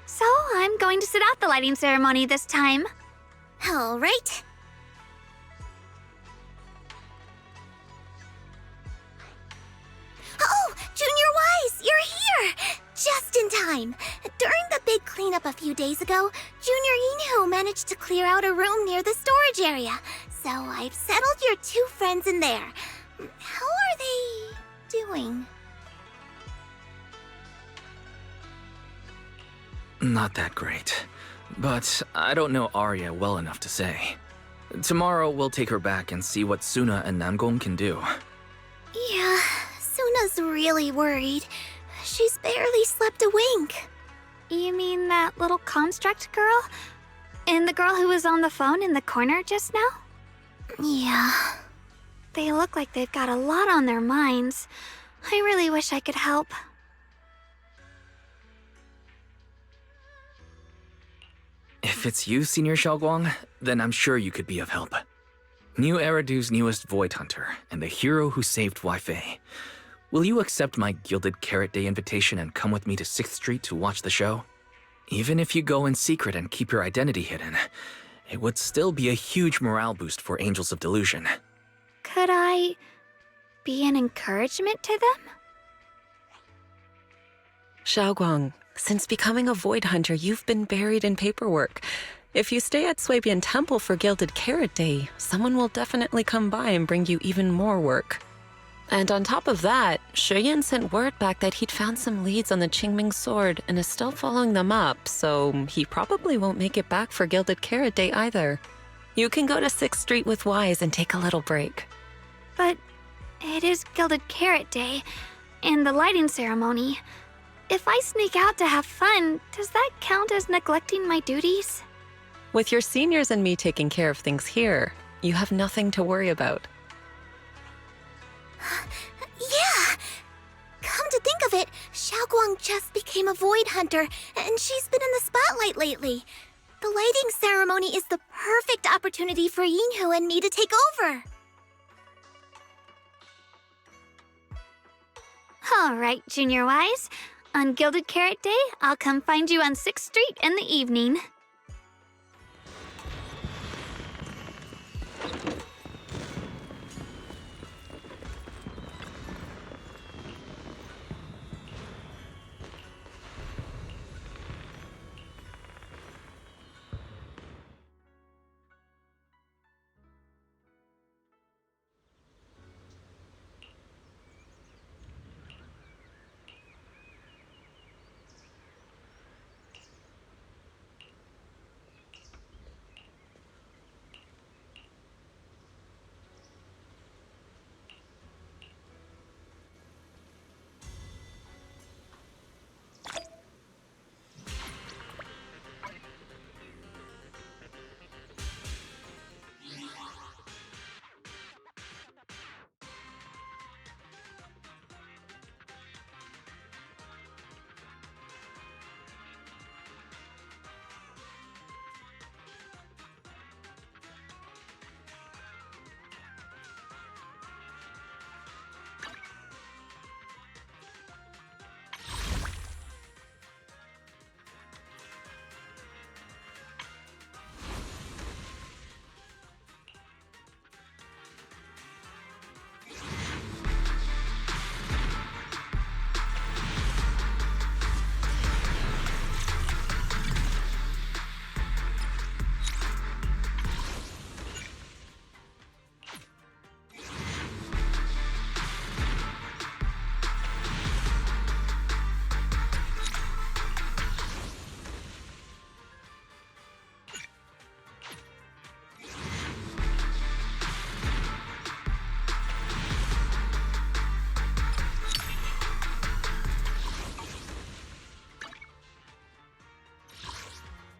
So I'm going to sit out the lighting ceremony this time.
All right. Oh, Junior Wise, you're here! Just in time. During the big cleanup a few days ago, Junior Inu managed to clear out a room near the storage area. So I've settled your two friends in there. How are they doing?
Not that great. But I don't know Arya well enough to say. Tomorrow we'll take her back and see what Suna and Nangong can do.
Yeah, Suna's really worried. She's barely slept a wink.
You mean that little construct girl? And the girl who was on the phone in the corner just now?
Yeah.
They look like they've got a lot on their minds. I really wish I could help.
If it's you, Senior Xiaoguang, then I'm sure you could be of help. New Eridu's newest Void Hunter, and the hero who saved Wei-Fei. Will you accept my Gilded Carrot Day invitation and come with me to 6th Street to watch the show? Even if you go in secret and keep your identity hidden, it would still be a huge morale boost for Angels of Delusion.
Could I be an encouragement to them?
Xiaoguang, since becoming a Void Hunter, you've been buried in paperwork. If you stay at Swabian Temple for Gilded Carrot Day, someone will definitely come by and bring you even more work. And on top of that, Shuyan sent word back that he'd found some leads on the Qingming sword and is still following them up, so he probably won't make it back for Gilded Carrot Day either. You can go to 6th Street with Wise and take a little break.
But it is Gilded Carrot Day, and the lighting ceremony. If I sneak out to have fun, does that count as neglecting my duties?
With your seniors and me taking care of things here, You have nothing to worry about.
Yeah! Come to think of it, Xiaoguang just became a void hunter, and she's been in the spotlight lately. The lighting ceremony is the perfect opportunity for Yinhu and me to take over.
All right, Junior Wise. On Gilded Carrot Day, I'll come find you on 6th Street in the evening.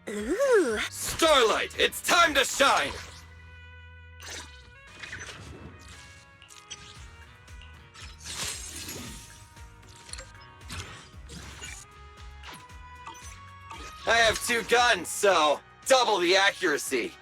Ooh.
Starlight, it's time to shine! I have 2 guns, so double the accuracy.